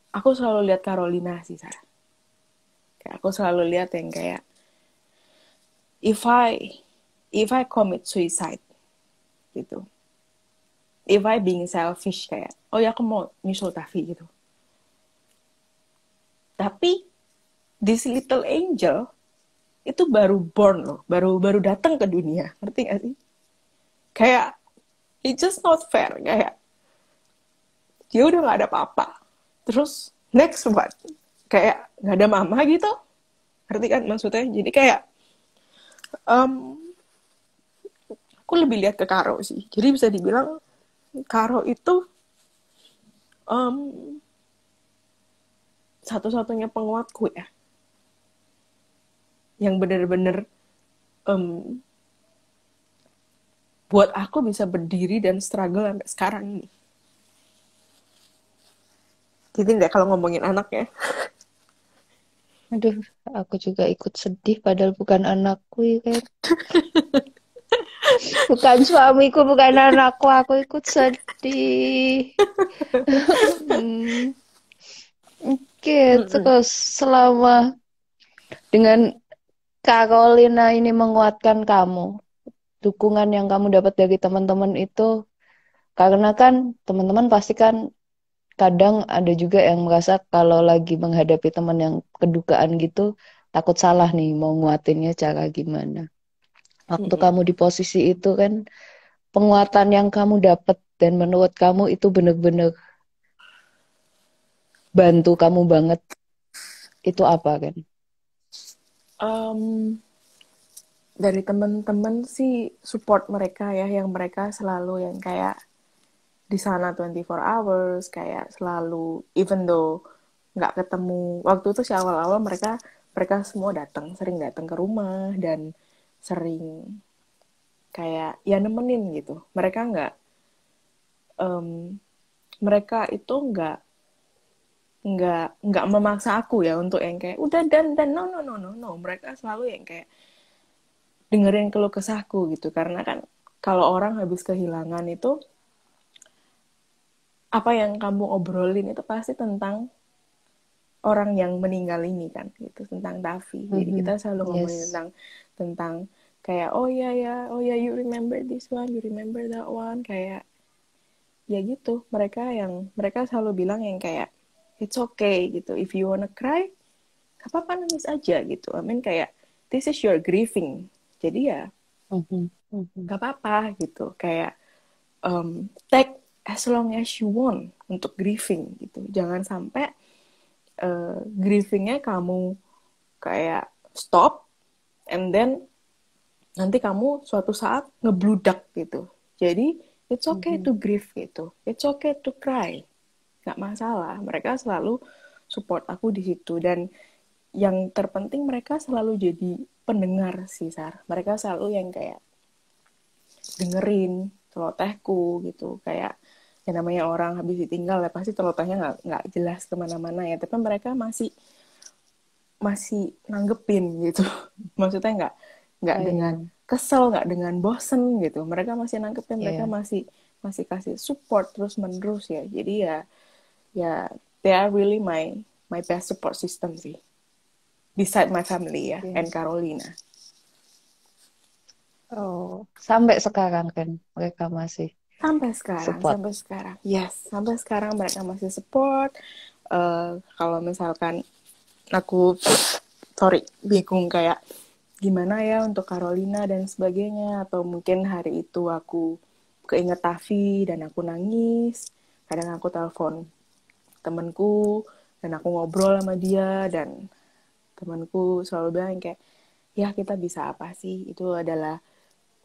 aku selalu lihat Carolina sih Sarah. Kayak aku selalu lihat yang kayak, if I if I commit suicide gitu, if I being selfish kayak oh ya aku mau nyusul Tavi gitu, tapi this little angel itu baru born loh, baru baru datang ke dunia, ngerti gak sih? Kayak it's just not fair, kayak dia udah nggak ada papa, terus next what, kayak nggak ada mama gitu, ngerti kan maksudnya? Jadi kayak um, aku lebih lihat ke Karo sih, jadi bisa dibilang Karo itu um, satu-satunya penguatku ya, yang bener-bener um, buat aku bisa berdiri dan struggle sampai sekarang ini. Jadi nggak kalau ngomongin anak ya. Aduh, aku juga ikut sedih padahal bukan anakku ya kan. Bukan suamiku, bukan anakku, aku ikut sedih. Hmm. Oke, terus selama dengan Carolina ini menguatkan kamu, dukungan yang kamu dapat dari teman-teman itu, karena kan teman-teman pasti kan kadang ada juga yang merasa kalau lagi menghadapi teman yang kedukaan gitu, takut salah nih mau nguatinnya cara gimana. Waktu kamu di posisi itu kan, penguatan yang kamu dapat dan menurut kamu itu benar-benar bantu kamu banget, itu apa kan? Um, dari teman-teman sih support mereka ya, yang mereka selalu yang kayak di sana 24 hours, kayak selalu even though nggak ketemu waktu itu sih, awal-awal mereka mereka semua datang, sering datang ke rumah dan sering kayak ya nemenin gitu. Mereka um, mereka itu nggak memaksa aku ya untuk yang kayak udah dan no no no no no, mereka selalu yang kayak dengerin keluh kesahku gitu, karena kan kalau orang habis kehilangan itu apa yang kamu obrolin itu pasti tentang orang yang meninggal ini kan gitu, tentang Tavi. Jadi kita selalu ngomongin Yes. tentang kayak oh ya ya oh ya, you remember this one, you remember that one, kayak ya gitu. Mereka selalu bilang yang kayak it's okay gitu, if you wanna cry gak apa-apa, nangis aja gitu. I mean kayak this is your grieving, jadi ya Mhm, mhm. gak apa-apa gitu, kayak take as long as you want untuk grieving gitu. Jangan sampai grievingnya kamu kayak stop and then nanti kamu suatu saat ngebludak gitu. Jadi it's okay Mhm. to grieve gitu, it's okay to cry, nggak masalah. Mereka selalu support aku di situ, dan yang terpenting mereka selalu jadi pendengar sih, Sar. Mereka selalu yang kayak dengerin celotehku gitu, kayak yang namanya orang habis ditinggal ya pasti celotehnya nggak jelas kemana-mana ya, tapi mereka masih masih nanggepin gitu. Maksudnya nggak Oh dengan iya, kesel, nggak dengan bosen gitu, mereka masih nanggepin, mereka iya. masih masih kasih support terus menerus ya. Jadi ya ya they are really my my best support system sih, beside my family ya Oke. and Carolina. Oh, sampai sekarang kan mereka masih support. Sampai sekarang, yes, sampai sekarang mereka masih support. Kalau misalkan aku sorry bingung kayak gimana ya untuk Carolina dan sebagainya, atau mungkin hari itu aku keinget Tavi dan aku nangis, kadang aku telepon temanku dan aku ngobrol sama dia, dan temanku selalu bilang kayak ya kita bisa apa sih, itu adalah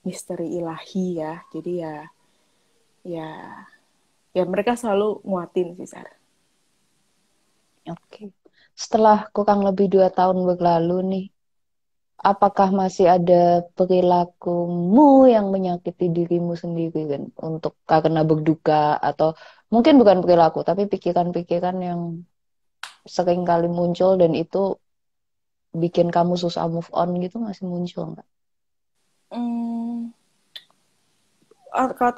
misteri ilahi ya, jadi ya ya ya mereka selalu nguatin sih, Sar. Oke. Setelah kurang lebih 2 tahun berlalu nih, apakah masih ada perilakumu yang menyakiti dirimu sendiri kan untuk karena berduka, atau mungkin bukan perilaku tapi pikiran-pikiran yang sering kali muncul dan itu bikin kamu susah move on gitu, masih muncul nggak? Hmm,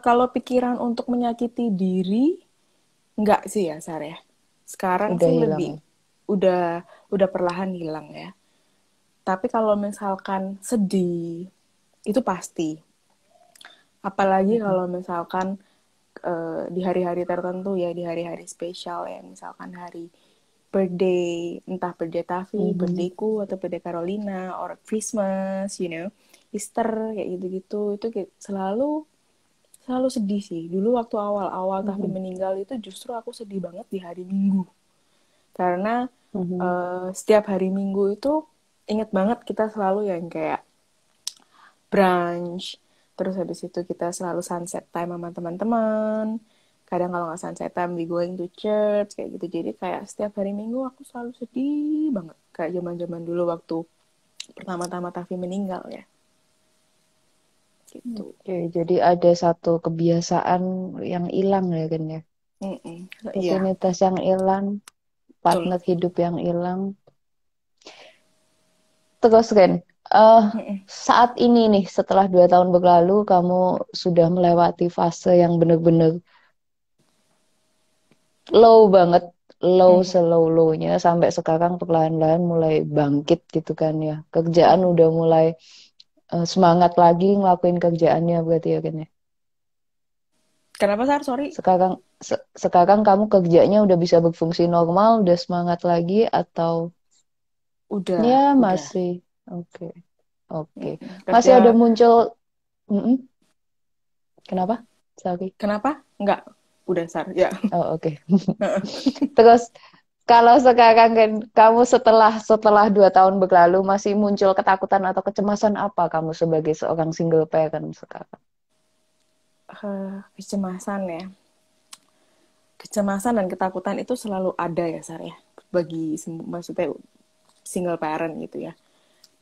kalau pikiran untuk menyakiti diri enggak sih ya, Sar ya. Sekarang Udah sih hilang lebih ya? udah perlahan hilang ya. Tapi kalau misalkan sedih, itu pasti. Apalagi kalau misalkan di hari-hari tertentu ya, di hari-hari spesial ya, misalkan hari birthday, entah birthday Tavi, Mhm. birthdayku, atau birthday Carolina, or Christmas, Easter, kayak gitu-gitu, itu selalu selalu sedih sih. Dulu waktu awal-awal Tavi Mhm. meninggal itu justru aku sedih banget di hari Minggu. Karena Mhm. setiap hari Minggu itu inget banget kita selalu yang kayak brunch, terus habis itu kita selalu sunset time sama teman-teman. Kadang kalau nggak sunset time, we going to church, kayak gitu. Jadi kayak setiap hari Minggu aku selalu sedih banget. Kayak zaman-zaman dulu waktu pertama-tama Tavi meninggal ya. Gitu. Oke, jadi ada satu kebiasaan yang hilang ya kan ya. Mm-mm. Iya, Rutinitas yang hilang, betul. partner hidup yang hilang. Terus kan, eh Mm-mm. saat ini nih, setelah 2 tahun berlalu, kamu sudah melewati fase yang benar-benar low banget, low Mhm. slow-lownya, sampai sekarang perlahan-lahan mulai bangkit gitu kan ya. Kerjaan Mhm. udah mulai semangat lagi ngelakuin kerjaannya berarti ya kan ya. Kenapa, Sar? Sorry. Sekarang kamu kerjanya udah bisa berfungsi normal, udah semangat lagi atau ya Udah. masih oke. Oke. Mm-mm. Masih ada Kerja, muncul. Mm-mm. Kenapa? Sorry. kenapa? Enggak. Udah, Sar. Ya. Oh, oke. Terus kalau sekarang kan kamu setelah setelah 2 tahun berlalu masih muncul ketakutan atau kecemasan apa kamu sebagai seorang single parent sekarang? Kecemasan ya. Kecemasan dan ketakutan itu selalu ada ya, Sar ya. Bagi maksudnya single parent gitu ya.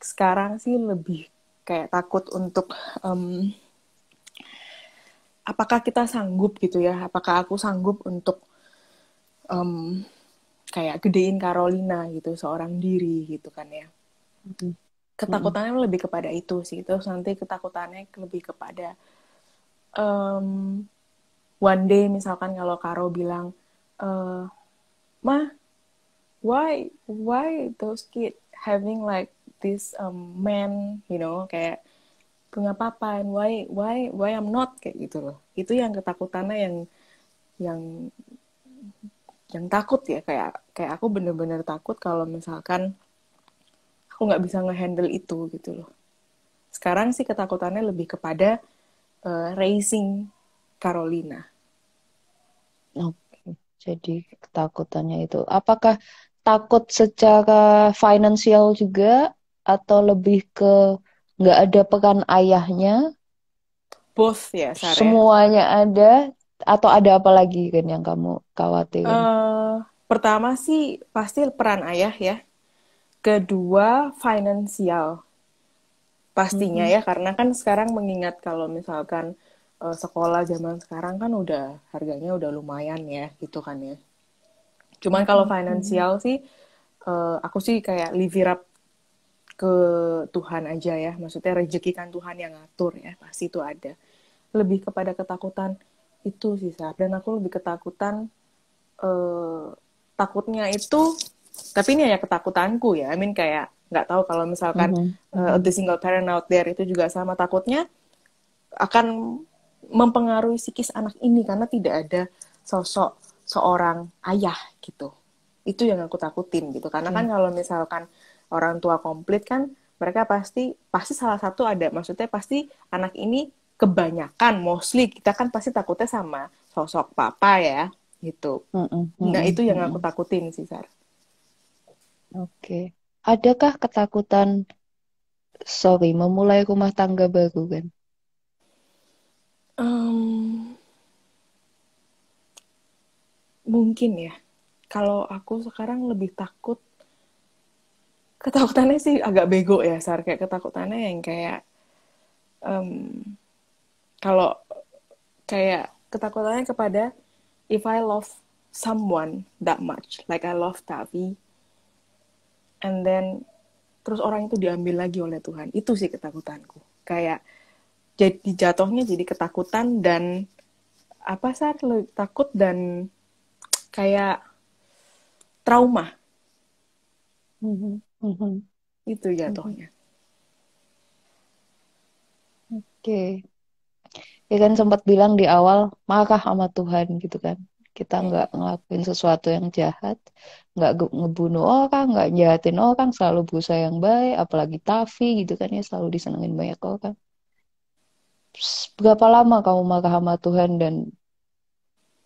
Sekarang sih lebih kayak takut untuk em, apakah kita sanggup gitu ya, apakah aku sanggup untuk em, kayak gedein Carolina gitu seorang diri gitu kan ya. Mm-mm. Mm-mm. Ketakutannya lebih kepada itu sih. Terus nanti ketakutannya lebih kepada em, one day misalkan kalau Karo bilang, eh mah, why those kids having like this man, kayak punya papa, and why I'm not, kayak gitu loh. Itu yang ketakutannya yang yang takut ya, kayak kayak aku bener-bener takut kalau misalkan aku nggak bisa ngehandle itu gitu loh. Sekarang sih ketakutannya lebih kepada raising Carolina. Oke, jadi ketakutannya itu. Apakah takut secara finansial juga atau lebih ke nggak ada peran ayahnya, Both ya, Sar ya. semuanya ada, atau ada apa lagi kan yang kamu khawatirin? Eh, Pertama sih pasti peran ayah ya. Kedua, finansial. Pastinya Mhm. ya, karena kan sekarang mengingat kalau misalkan sekolah zaman sekarang kan udah harganya udah lumayan ya, gitu kan ya. Cuman kalau Mhm. Mhm. finansial sih, aku sih kayak leave it up ke Tuhan aja ya. Maksudnya rezeki kan Tuhan yang ngatur ya, pasti itu ada. Lebih kepada ketakutan itu sih, Sar. Dan aku lebih ketakutan, eh, takutnya itu, tapi ini hanya ketakutanku ya. I mean kayak nggak tahu kalau misalkan Mhm. the Mhm. single parent out there itu juga sama, takutnya akan mempengaruhi psikis anak ini karena tidak ada sosok seorang ayah gitu. Itu yang aku takutin gitu. Karena kan Oke. kalau misalkan orang tua komplit kan mereka pasti pasti salah satu ada, maksudnya pasti anak ini kebanyakan mostly kita kan pasti takutnya sama sosok papa ya gitu. Mhm. Nah, Mhm. itu yang aku Mhm. takutin sih, Sar. Oke. Adakah ketakutan, sorry, memulai rumah tangga baru kan? Um, Mungkin ya. Kalau aku sekarang lebih takut, ketakutannya sih agak bego ya, Sar. Kayak ketakutannya yang kayak, em, kalau kayak ketakutannya kepada if I love someone that much, like I love Tavi, and then terus orang itu diambil lagi oleh Tuhan. Itu sih ketakutanku. Kayak jadi jatuhnya jadi ketakutan dan apa, Sar, takut dan kayak trauma Mhm. Mhm. itu Mhm. jatuhnya. Oke. Ya kan sempat bilang di awal marah sama Tuhan gitu kan. Kita nggak ngelakuin sesuatu yang jahat, nggak ngebunuh orang, nggak jahatin orang, selalu berusaha yang baik, apalagi Tavi gitu kan ya selalu disenengin banyak orang. Terus, berapa lama kamu marah sama Tuhan dan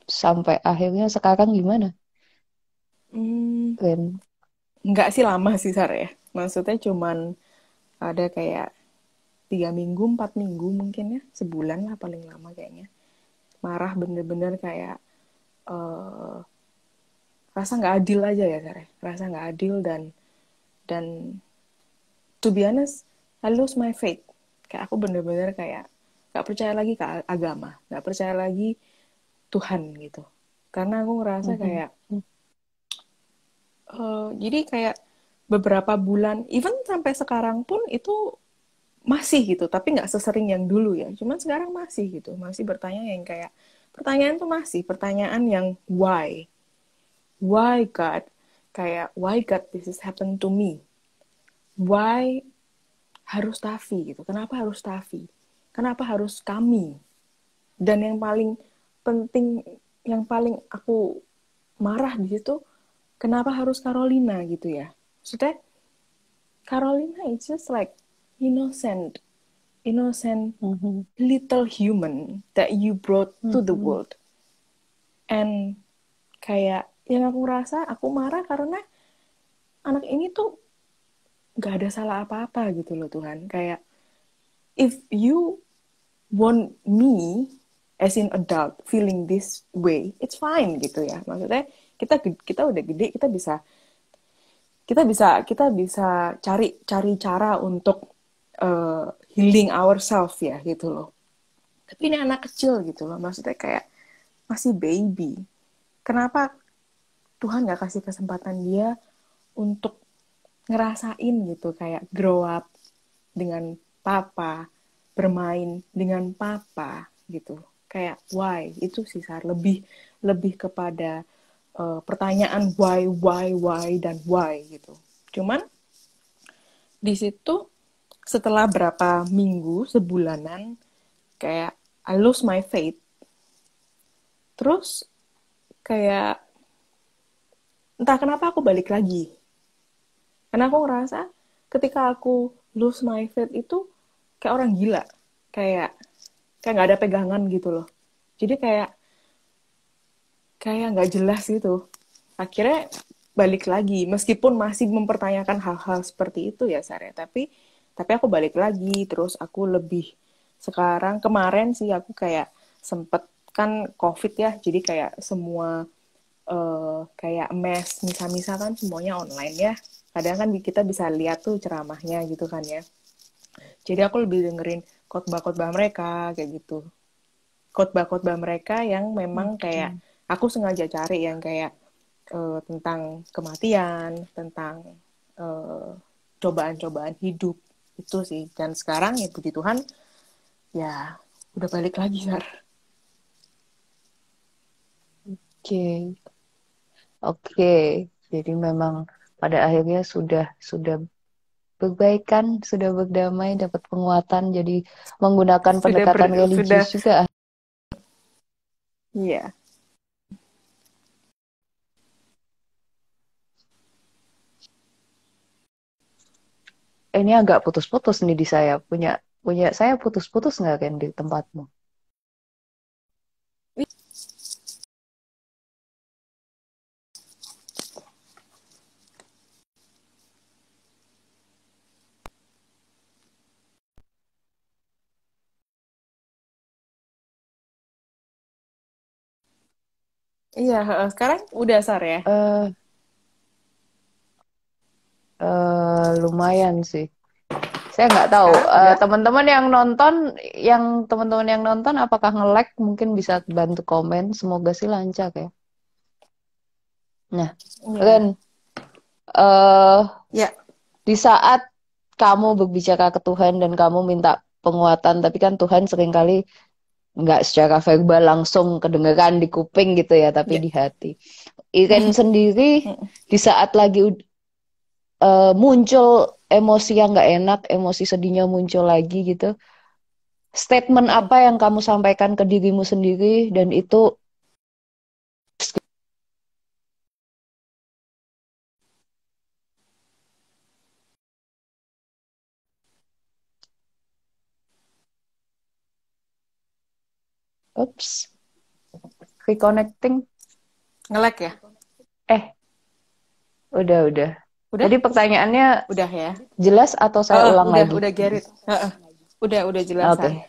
sampai akhirnya sekarang gimana, Hmm, Ren? nggak sih lama sih Sar ya. Maksudnya cuman ada kayak 3 minggu, 4 minggu mungkin ya, sebulan lah paling lama kayaknya. Marah bener-bener kayak eh rasa nggak adil aja ya Sar ya. Rasa nggak adil dan to be honest, I lose my faith. Kayak aku bener-bener kayak nggak percaya lagi ke agama, nggak percaya lagi Tuhan gitu. Karena aku ngerasa Mhm. kayak jadi kayak beberapa bulan, even sampai sekarang pun itu masih gitu, tapi nggak sesering yang dulu ya. Cuman sekarang masih gitu, masih bertanya yang kayak pertanyaan tuh masih pertanyaan yang why God, kayak why God this has happened to me, why harus Tavi gitu, kenapa harus Tavi, kenapa harus kami, dan yang paling penting, yang paling aku marah di situ, kenapa harus Carolina gitu ya. Maksudnya Carolina is just like innocent Mhm. little human that you brought to the Mhm. world. And kayak yang aku rasa aku marah karena anak ini tuh gak ada salah apa-apa gitu loh Tuhan. Kayak if you want me as in adult feeling this way, it's fine gitu ya. Maksudnya kita udah gede, kita bisa cari cari cara untuk healing ourselves ya gitu loh. Tapi ini anak kecil gitu loh, maksudnya kayak masih baby. Kenapa Tuhan gak kasih kesempatan dia untuk ngerasain gitu, kayak grow up dengan papa, bermain dengan papa gitu. Kayak why? Itu sih Sar, lebih lebih kepada pertanyaan why dan why gitu. Cuman di situ setelah berapa minggu, sebulanan, kayak I lose my faith. Terus kayak entah kenapa aku balik lagi. Karena aku ngerasa ketika aku lose my faith itu kayak orang gila. Kayak kayak nggak ada pegangan gitu loh. Jadi kayak nggak jelas gitu. Akhirnya balik lagi, meskipun masih mempertanyakan hal-hal seperti itu ya Sarah. Tapi aku balik lagi, terus aku lebih sekarang, kemarin sih aku kayak sempet kan COVID ya, jadi kayak semua kayak misa-misa kan semuanya online ya. Kadang kan kita bisa lihat tuh ceramahnya gitu kan ya. Jadi aku lebih dengerin khotbah-khotbah mereka kayak gitu. Khotbah-khotbah mereka yang memang kayak Oke. aku sengaja cari yang kayak tentang kematian, tentang uh, cobaan-cobaan hidup itu sih. Dan sekarang ya puji Tuhan ya udah balik lagi Sar. Oke. Oke. Jadi memang pada akhirnya sudah berbaikan, sudah berdamai, dapat penguatan, jadi menggunakan Sudah pendekatan religius sudah juga. iya. Ini agak putus-putus nih di saya. Punya punya saya putus-putus nggak kan di tempatmu? Iya, sekarang udah Sar ya. Eh, Lumayan sih. Saya nggak tahu. Sekarang udah. Teman-teman yang nonton, apakah nge-like? Mungkin bisa bantu komen. Semoga sih lancar ya. Nah, Ren, Iya. eh Ya, di saat kamu berbicara ke Tuhan dan kamu minta penguatan, tapi kan Tuhan seringkali nggak secara verbal langsung kedengeran di kuping gitu ya, tapi ya. di hati. Iren sendiri di saat lagi muncul emosi yang nggak enak, emosi sedihnya muncul lagi gitu. Statement apa yang kamu sampaikan ke dirimu sendiri dan itu ups, reconnecting. Nge-lag ya? Eh, udah. Udah? Tadi pertanyaannya Udah ya? jelas atau saya ulang lagi? Udah get it. Udah jelasan. Oke.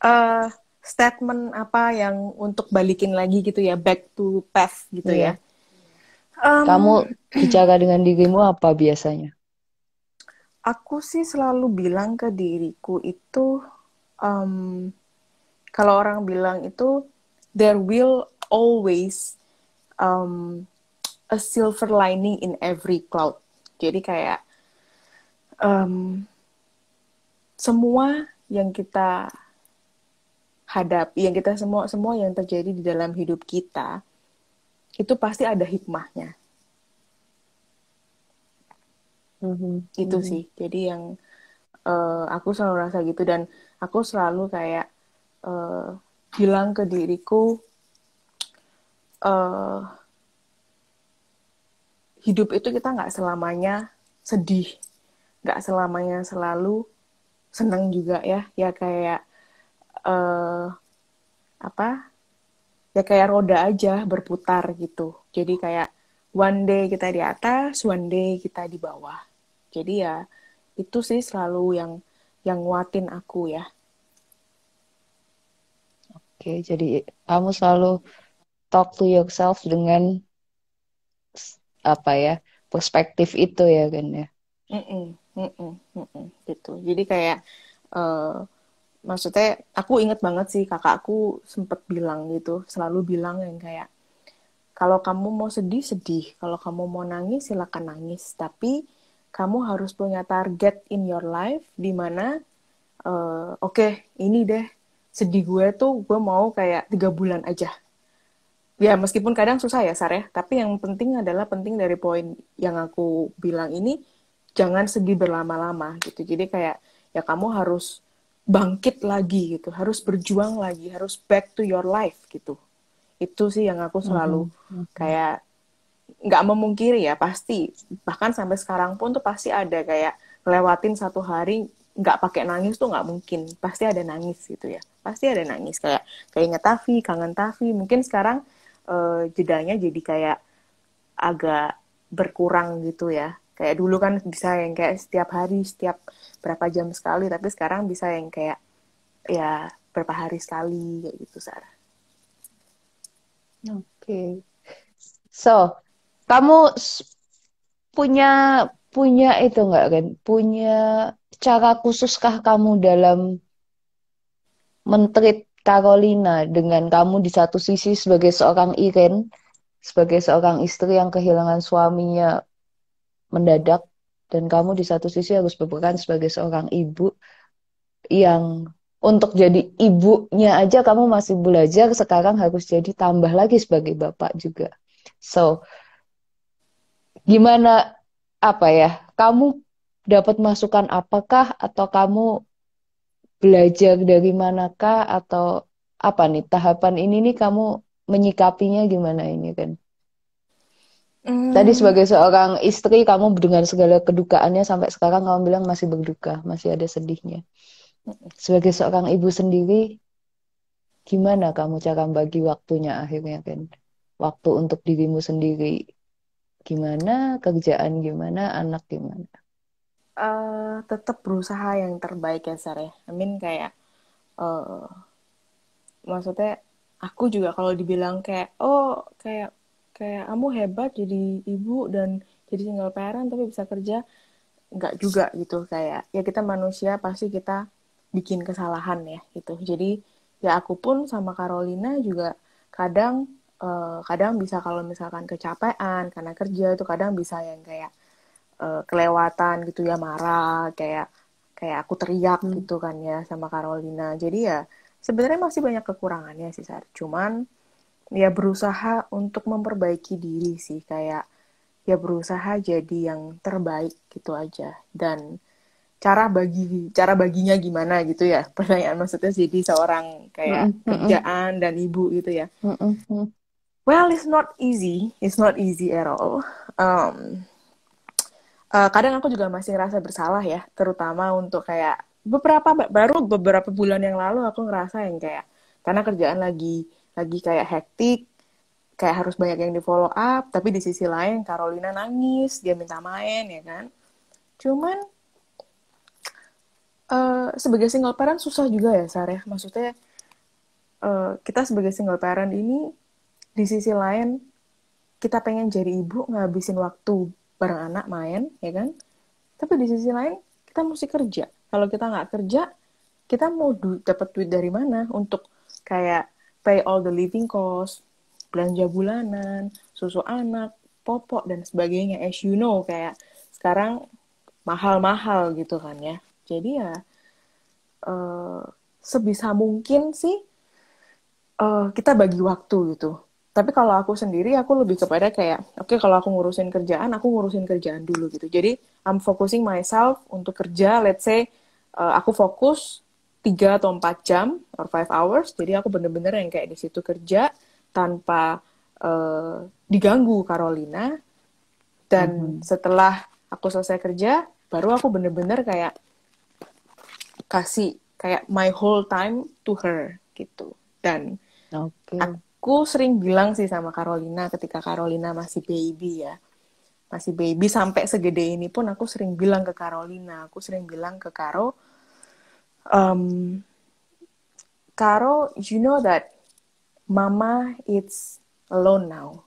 Eh, Statement apa yang untuk balikin lagi gitu ya, back to path gitu ya. Iya. Kamu Em, bicara dengan dirimu apa biasanya? aku sih selalu bilang ke diriku itu, em, kalau orang bilang itu, there will always um, a silver lining in every cloud. Jadi kayak em, semua yang kita hadapi, yang kita semua yang terjadi di dalam hidup kita itu pasti ada hikmahnya. Itu sih. Jadi yang aku selalu rasa gitu, dan aku selalu kayak bilang ke diriku, uh, hidup itu kita nggak selamanya sedih, nggak selamanya selalu senang juga ya. Ya kayak uh, apa? Ya kayak roda aja berputar gitu. Jadi kayak one day kita di atas, one day kita di bawah. Jadi ya itu sih selalu yang nguatin aku ya. Oke, jadi kamu selalu talk to yourself dengan apa ya, perspektif itu ya kan ya. Mm-mm, gitu. Jadi kayak maksudnya aku inget banget sih kakakku sempet bilang gitu, selalu bilang yang kayak, kalau kamu mau sedih sedih, kalau kamu mau nangis silakan nangis, tapi kamu harus punya target in your life di mana oke, ini deh sedih gue tuh gue mau kayak 3 bulan aja. Ya meskipun kadang susah ya Sar ya, tapi yang penting adalah, penting dari poin yang aku bilang ini, jangan sedih berlama-lama gitu. Jadi kayak ya kamu harus bangkit lagi gitu, harus berjuang lagi, harus back to your life gitu. Itu sih yang aku selalu kayak, nggak memungkiri ya, pasti bahkan sampai sekarang pun tuh pasti ada kayak ngelewatin satu hari nggak pakai nangis tuh nggak mungkin, pasti ada nangis gitu ya, pasti ada nangis kayak inget Tavi, kangen Tavi. Mungkin sekarang jedanya jadi kayak agak berkurang gitu ya, kayak dulu kan bisa yang kayak setiap hari, setiap berapa jam sekali, tapi sekarang bisa yang kayak ya berapa hari sekali kayak gitu Sarah. Oke. So, kamu punya punya itu enggak kan? Punya cara khususkah kamu dalam mentreat Carolina, dengan kamu di satu sisi sebagai seorang Iren, sebagai seorang istri yang kehilangan suaminya mendadak, dan kamu di satu sisi harus berperan sebagai seorang ibu yang untuk jadi ibunya aja kamu masih belajar, sekarang harus jadi tambah lagi sebagai bapak juga. So, gimana, apa ya? Kamu dapat masukan apakah, atau kamu belajar dari manakah, atau apa nih tahapan ini nih kamu menyikapinya gimana ini kan? Tadi Hmm, sebagai seorang istri kamu dengan segala kedukaannya sampai sekarang kamu bilang masih berduka, masih ada sedihnya. Sebagai seorang ibu sendiri, gimana kamu cara bagi waktunya akhirnya kan? Waktu untuk dirimu sendiri gimana, kerjaan gimana, anak gimana? tetap berusaha yang terbaik ya Sar ya. I mean kayak uh, maksudnya aku juga kalau dibilang kayak, oh kayak kayak kamu hebat jadi ibu dan jadi single parent tapi bisa kerja, nggak juga gitu. Kayak ya kita manusia, pasti kita bikin kesalahan ya gitu. Jadi ya aku pun sama Carolina juga kadang kadang bisa, kalau misalkan kecapean karena kerja itu kadang bisa yang kayak kelewatan gitu ya, marah, kayak kayak aku teriak gitu kan ya sama Carolina. Jadi ya sebenarnya masih banyak kekurangannya sih Sar. Cuman ya berusaha untuk memperbaiki diri sih, kayak ya berusaha jadi yang terbaik gitu aja. Dan cara baginya gimana gitu ya. Pertanyaan maksudnya jadi seorang kayak Mm-mm, mm-mm, kerjaan dan ibu gitu ya. mm-mm, mm. Well, it's not easy. It's not easy at all. Um, Kadang aku juga masih ngerasa bersalah ya, terutama untuk kayak baru beberapa bulan yang lalu aku ngerasa yang kayak karena kerjaan lagi kayak hektik, kayak harus banyak yang di follow up, tapi di sisi lain Carolina nangis, dia minta main ya kan. Cuman sebagai single parent susah juga ya Sarah. Maksudnya kita sebagai single parent ini di sisi lain kita pengen jadi ibu ngabisin waktu bareng anak main ya kan. Tapi di sisi lain kita mesti kerja. Kalau kita nggak kerja, kita mau dapat duit dari mana untuk kayak pay all the living cost, belanja bulanan, susu anak, popok dan sebagainya. As you know kayak sekarang mahal-mahal gitu kan ya. Jadi ya sebisa mungkin sih kita bagi waktu gitu. Tapi kalau aku sendiri, aku lebih kepada kayak, oke, kalau aku ngurusin kerjaan dulu gitu. Jadi, I'm focusing myself untuk kerja, let's say, aku fokus 3 atau 4 jam, or 5 hours, jadi aku bener-bener yang kayak di situ kerja, tanpa diganggu Carolina, dan Mhm. setelah aku selesai kerja, baru aku bener-bener kayak kasih kayak my whole time to her, gitu. Dan Oke. aku sering bilang sih sama Carolina ketika Carolina masih baby ya. Masih baby sampai segede ini pun aku sering bilang ke Carolina. Aku sering bilang ke Caro, um, Caro, you know that Mama is alone now.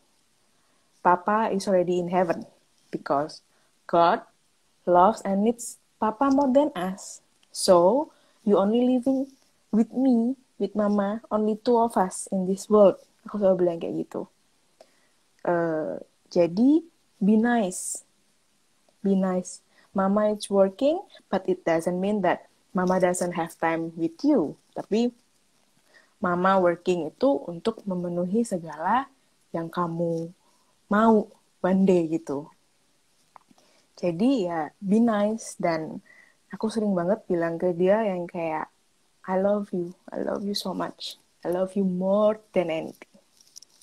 Papa is already in heaven because God loves and needs Papa more than us. So, you only living with me, with Mama, only two of us in this world. Aku selalu bilang kayak gitu. Jadi be nice, be nice. Mama is working, but it doesn't mean that Mama doesn't have time with you. Tapi Mama working itu untuk memenuhi segala yang kamu mau one day gitu. Jadi ya be nice dan aku sering banget bilang ke dia yang kayak I love you so much, I love you more than anything.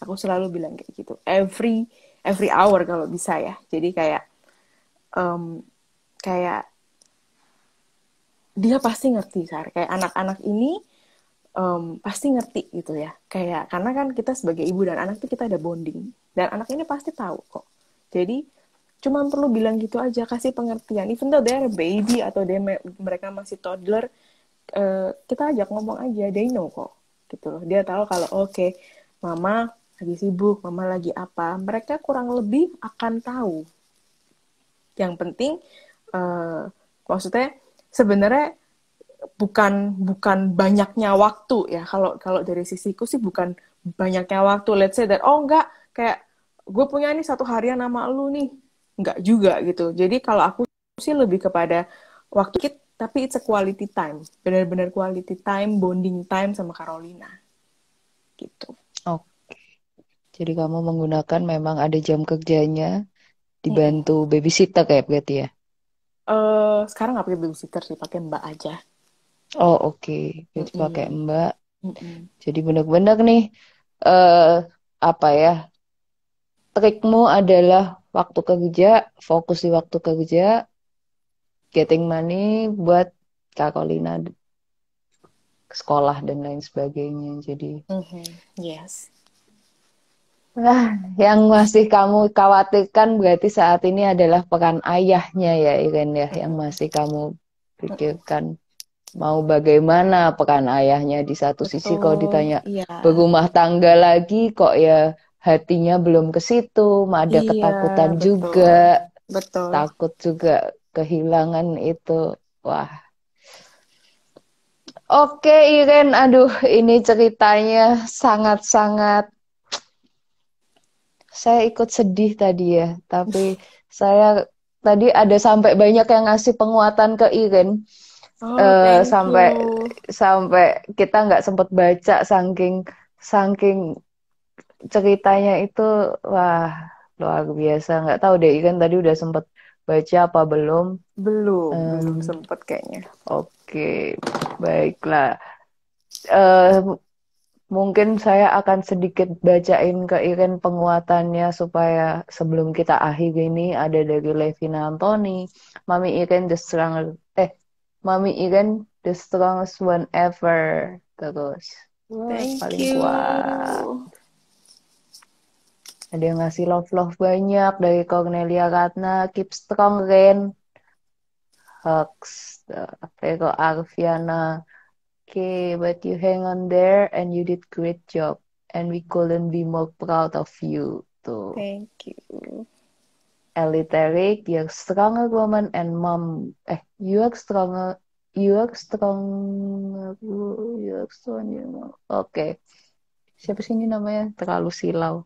Aku selalu bilang kayak gitu. Every hour kalau bisa ya. Jadi kayak um, kayak dia pasti ngerti Sar. Kayak anak-anak ini pasti ngerti gitu ya. Kayak karena kan kita sebagai ibu dan anak tuh kita ada bonding dan anak ini pasti tahu kok. Jadi cuma perlu bilang gitu aja, kasih pengertian. Even though they're a baby atau mereka masih toddler, kita ajak ngomong aja, they know kok. Gitu loh. Dia tahu kalau oke, mama lagi sibuk, mama lagi apa. Mereka kurang lebih akan tahu. Yang penting, maksudnya sebenarnya bukan banyaknya waktu ya. Kalau dari sisiku sih bukan banyaknya waktu. Let's say that enggak kayak gue punya nih satu harian sama lu nih, enggak juga gitu. Jadi kalau aku sih lebih kepada waktu kita, tapi it's a quality time, benar-benar quality time, bonding time sama Carolina gitu. Oke. Jadi kamu menggunakan memang ada jam kerjanya, Mm-mm. dibantu babysitter kayak berarti ya? Sekarang nggak pakai babysitter sih, pakai mbak aja. Oh oke, berarti pakai Mm-mm. Mbak. Mm-mm. Jadi benar-benar nih eh apa ya? Trikmu adalah waktu kerja, fokus di waktu kerja, getting money buat Carolina sekolah dan lain sebagainya. Jadi, Mhm. Yes. nah, yang masih kamu khawatirkan berarti saat ini adalah peran ayahnya ya, Iren ya, yang Mm-mm. masih kamu Mm-mm. pikirkan. Mau bagaimana peran ayahnya di satu sisi kalau Betul, ditanya iya, berumah tangga lagi kok ya hatinya belum ke situ, ada iya, ketakutan juga, betul, betul. takut juga kehilangan itu. Wah, oke Iren, aduh ini ceritanya sangat-sangat saya ikut sedih tadi ya, tapi saya tadi ada sampai banyak yang ngasih penguatan ke Iren. Oh, thank Sampai you. sampai kita nggak sempat baca saking saking ceritanya itu wah luar biasa nggak tahu deh kan tadi udah sempet baca apa belum? Belum Em, sempet kayaknya. Oke, baiklah. Eh, Mungkin saya akan sedikit bacain ke Iren penguatannya supaya sebelum kita akhiri ini ada dari Levina Anthony. Mami Iren the strongest, Mami Iren the strongest one ever. Terus, wah, Thank paling kuat. you. Ada yang ngasih love-love banyak dari Cornelia Ratna. Keep strong, Ren. Hugs. Vero Arviana. Okay, but you hang on there and you did great job. And we couldn't be more proud of you. Tuh. Thank you. Eliterik, you're stronger woman and mom. You are stronger. You are stronger. You are stronger. Oke. Siapa sih ini namanya? Terlalu silau.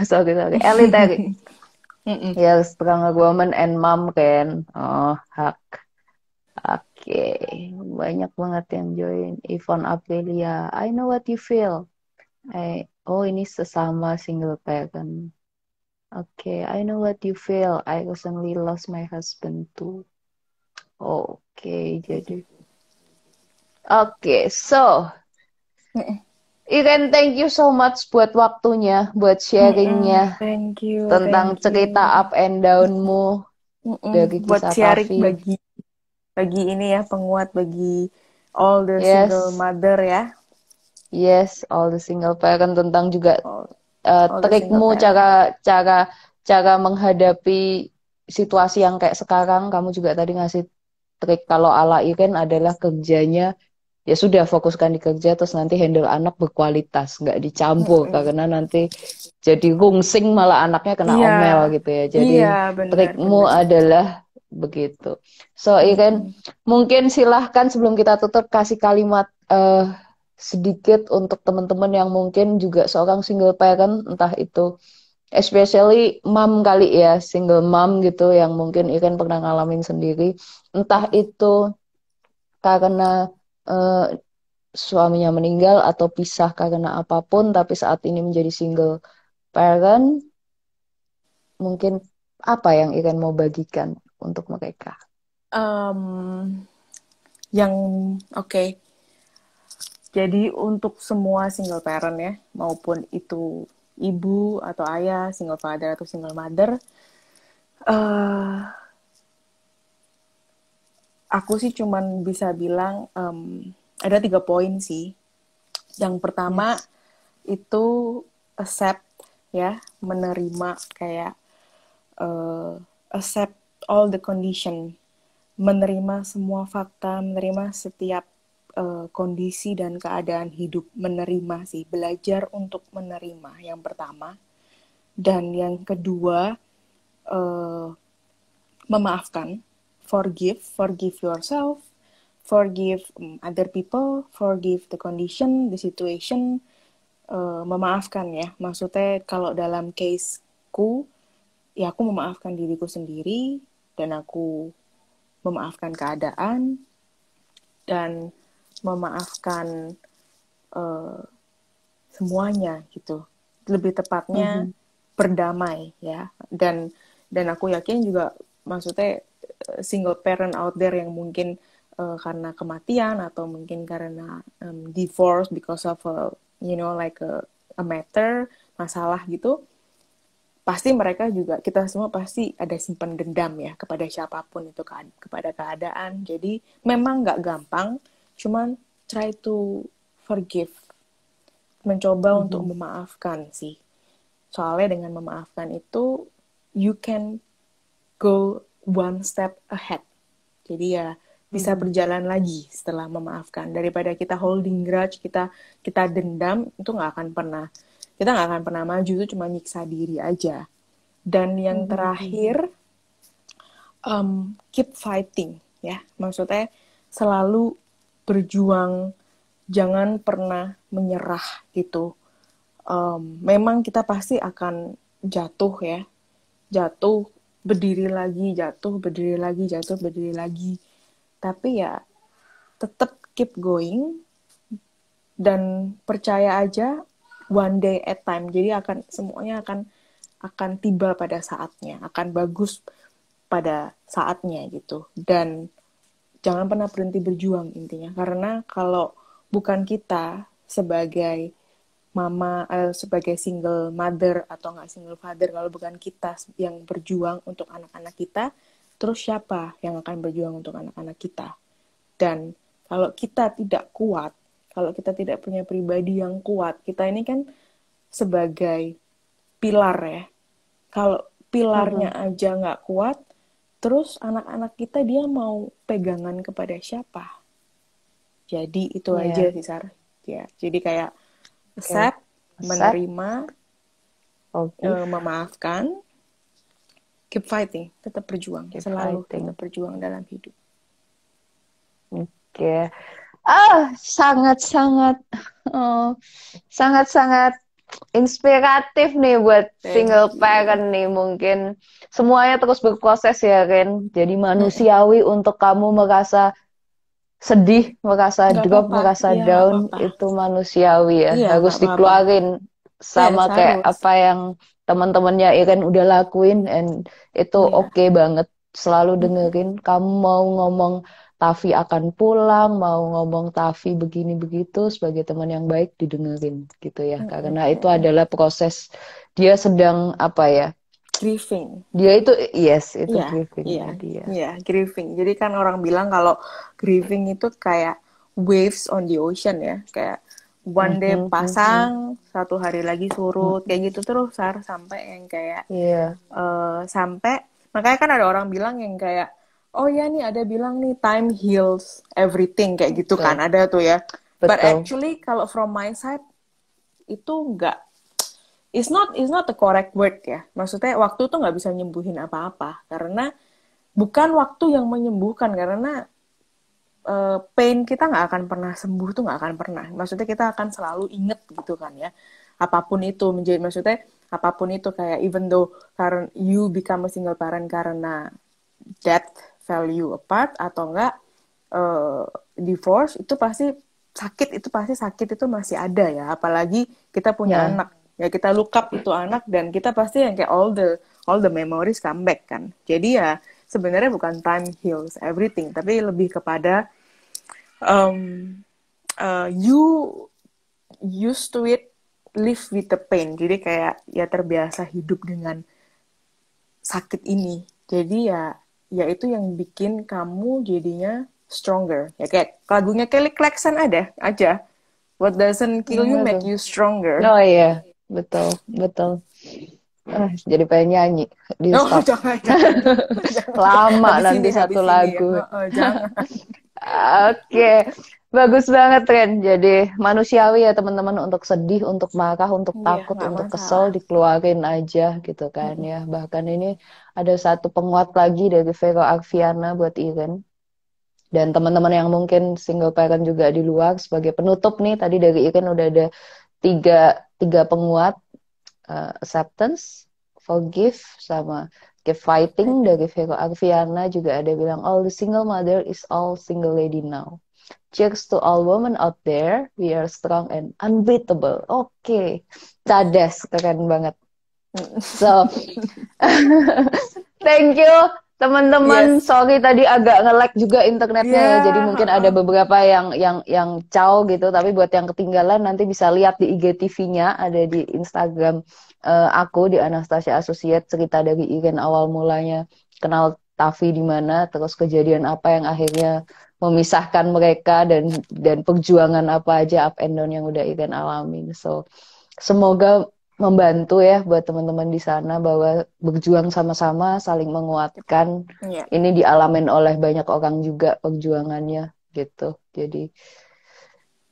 Sorry. Eliterik. Mm-mm. You're stronger woman and mom kan. Oh, hak. Oke, banyak banget yang join. Yvonne Aprilia, I know what you feel. Oh, ini sesama single parent. Oke, I know what you feel. I recently lost my husband too. Oke, jadi. Oke, so Mm-mm. Iren, thank you so much buat waktunya, buat Mm-mm. sharingnya Thank you, tentang thank cerita you. up and down-mu dari Buat kisah sharing Tavi. bagi ini ya, penguat bagi all the single Yes, mother ya. yes, all the single parent tentang juga All, all the single trikmu parent. cara menghadapi situasi yang kayak sekarang. Kamu juga tadi ngasih trik kalau ala Iren adalah kerjanya ya sudah fokuskan di kerja terus nanti handle anak berkualitas nggak dicampur Mm-mm. karena nanti jadi rungsing malah anaknya kena Iya, omel gitu ya. Jadi iya trikmu benar-benar. adalah begitu. So Iren, Mm-mm. mungkin silahkan sebelum kita tutup kasih kalimat sedikit untuk teman-teman yang mungkin juga seorang single parent, entah itu especially mom kali ya, single mom gitu yang mungkin Iren pernah ngalamin sendiri, entah itu karena eh, suaminya meninggal atau pisah karena apapun, tapi saat ini menjadi single parent, mungkin apa yang Iren mau bagikan untuk mereka? Um, yang oke. Jadi untuk semua single parent ya, maupun itu ibu atau ayah, single father atau single mother, eh aku sih cuman bisa bilang ada 3 poin sih. Yang pertama Yes. itu accept ya, menerima kayak accept all the condition, menerima semua fakta, menerima setiap kondisi dan keadaan hidup, menerima sih, belajar untuk menerima yang pertama. Dan yang kedua, eh, memaafkan, forgive yourself, forgive other people, forgive the condition, the situation, memaafkan ya. Maksudnya kalau dalam caseku, ya aku memaafkan diriku sendiri, dan aku memaafkan keadaan, dan memaafkan uh, semuanya gitu. Lebih tepatnya Mhm. berdamai ya. Dan aku yakin juga, maksudnya single parent out there yang mungkin karena kematian atau mungkin karena divorce because of like a matter, masalah gitu, pasti mereka juga, kita semua pasti ada simpan dendam ya kepada siapapun itu, kepada keadaan. Jadi memang nggak gampang, cuman try to forgive, mencoba untuk Mhm. memaafkan sih. Soalnya dengan memaafkan itu, you can go one step ahead. Jadi ya bisa Mhm. berjalan lagi setelah memaafkan. Daripada kita holding grudge, kita dendam, itu kita nggak akan pernah maju, itu cuma nyiksa diri aja. Dan yang Mhm. terakhir, keep fighting ya. Maksudnya selalu berjuang, jangan pernah menyerah gitu. Memang kita pasti akan jatuh ya, jatuh, berdiri lagi, jatuh, berdiri lagi, jatuh, berdiri lagi. Tapi ya tetap keep going dan percaya aja, one day at time. Jadi semuanya akan tiba pada saatnya, akan bagus pada saatnya gitu. Dan jangan pernah berhenti berjuang intinya. Karena kalau bukan kita sebagai mama, sebagai single mother atau nggak single father, kalau bukan kita yang berjuang untuk anak-anak kita, terus siapa yang akan berjuang untuk anak-anak kita? Dan kalau kita tidak kuat, kalau kita tidak punya pribadi yang kuat, kita ini kan sebagai pilar ya. Kalau pilarnya aja nggak kuat, terus anak-anak kita dia mau pegangan kepada siapa? Jadi itu aja sih Sar. Ya, jadi kayak accept, menerima, memaafkan, keep fighting, tetap berjuang, selalu tetap berjuang dalam hidup. Oke. Sangat-sangat inspiratif nih buat single parent nih. Mungkin semuanya terus berproses ya Ren. Jadi manusiawi untuk kamu merasa sedih, merasa drop, merasa down, itu manusiawi ya. Harus dikeluarin sama kayak apa yang teman-temannya Iren udah lakuin, and itu oke banget. Selalu dengerin. Kamu mau ngomong Tavi akan pulang, mau ngomong Tavi begini begitu, sebagai teman yang baik didengerin gitu ya. Karena itu adalah proses dia sedang apa ya? Grieving. Dia itu itu grieving dia. Iya, grieving. Jadi kan orang bilang kalau grieving itu kayak waves on the ocean ya, kayak one day pasang, satu hari lagi surut, kayak gitu terus sampai yang kayak sampai makanya kan ada orang bilang yang kayak oh ya nih ada bilang nih time heals everything kayak gitu kan, ada tuh ya. But actually kalau from my side itu enggak, it's not the correct word ya. Maksudnya waktu tuh nggak bisa nyembuhin apa-apa, karena bukan waktu yang menyembuhkan, karena pain kita nggak akan pernah sembuh tuh, nggak akan pernah. Maksudnya kita akan selalu inget gitu kan ya. Apapun itu menjadi, maksudnya apapun itu kayak even though karena you become a single parent karena death value apart atau enggak divorce, itu pasti sakit itu masih ada ya. Apalagi kita punya anak. Ya kita look up itu anak, dan kita pasti yang kayak all the memories come back kan. Jadi ya sebenarnya bukan time heals everything, tapi lebih kepada you used to it, live with the pain. Jadi kayak ya terbiasa hidup dengan sakit ini. Jadi ya itu yang bikin kamu jadinya stronger. Ya kayak lagunya Kelly Clarkson ada aja. What doesn't kill you make you stronger. Oh iya. Betul. Jadi pengen nyanyi di stop. Jangan. Lama nanti satu lagu. Jangan. Oke, bagus banget Ren. Jadi manusiawi ya teman-teman, untuk sedih, untuk marah, untuk takut, untuk kesel, dikeluarin aja gitu kan ya. Bahkan ini ada satu penguat lagi dari Vero Arviana buat Iren. Dan teman-teman yang mungkin single parent juga di luar, sebagai penutup nih, tadi dari Iren udah ada tiga penguat, acceptance, forgive, sama keep fighting. Dari Vero Arviana juga ada bilang all the single mother is all single lady now. Cheers to all women out there, we are strong and unbeatable. Oke. Cadas, keren banget. So thank you teman-teman. Sorry tadi agak nge-lag juga internetnya, jadi mungkin ada beberapa yang caw gitu, tapi buat yang ketinggalan nanti bisa lihat di IGTV-nya, ada di Instagram aku di Anastasia Associate, cerita dari Iren awal mulanya kenal Tavi di mana, terus kejadian apa yang akhirnya memisahkan mereka, dan perjuangan apa aja up and down yang udah Iren alamin. So semoga membantu ya buat teman-teman di sana, bahwa berjuang sama-sama, saling menguatkan. Ini dialamin oleh banyak orang juga perjuangannya gitu. Jadi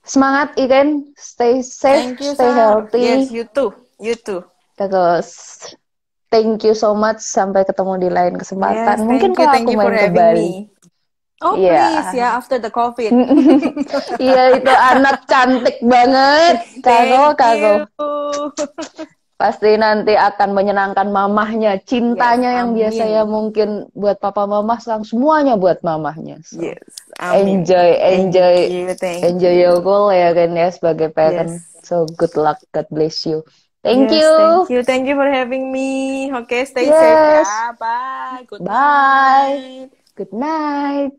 semangat Iren, stay safe, stay healthy. Yes, you too. Terus thank you so much, sampai ketemu di lain kesempatan. Yes, Mungkin kalau aku main ke Bali. Oh please ya, after the COVID. Iya, itu anak cantik banget. Karo. Pasti nanti akan menyenangkan mamahnya. Cintanya yang biasanya mungkin buat papa mama, sekarang semuanya buat mamahnya. So, enjoy your role ya kan ya sebagai parent. So good luck, God bless you. Thank Yes, you. thank you for having me. Oke, stay safe Yes. ya. Bye. Good Bye. night. Good night.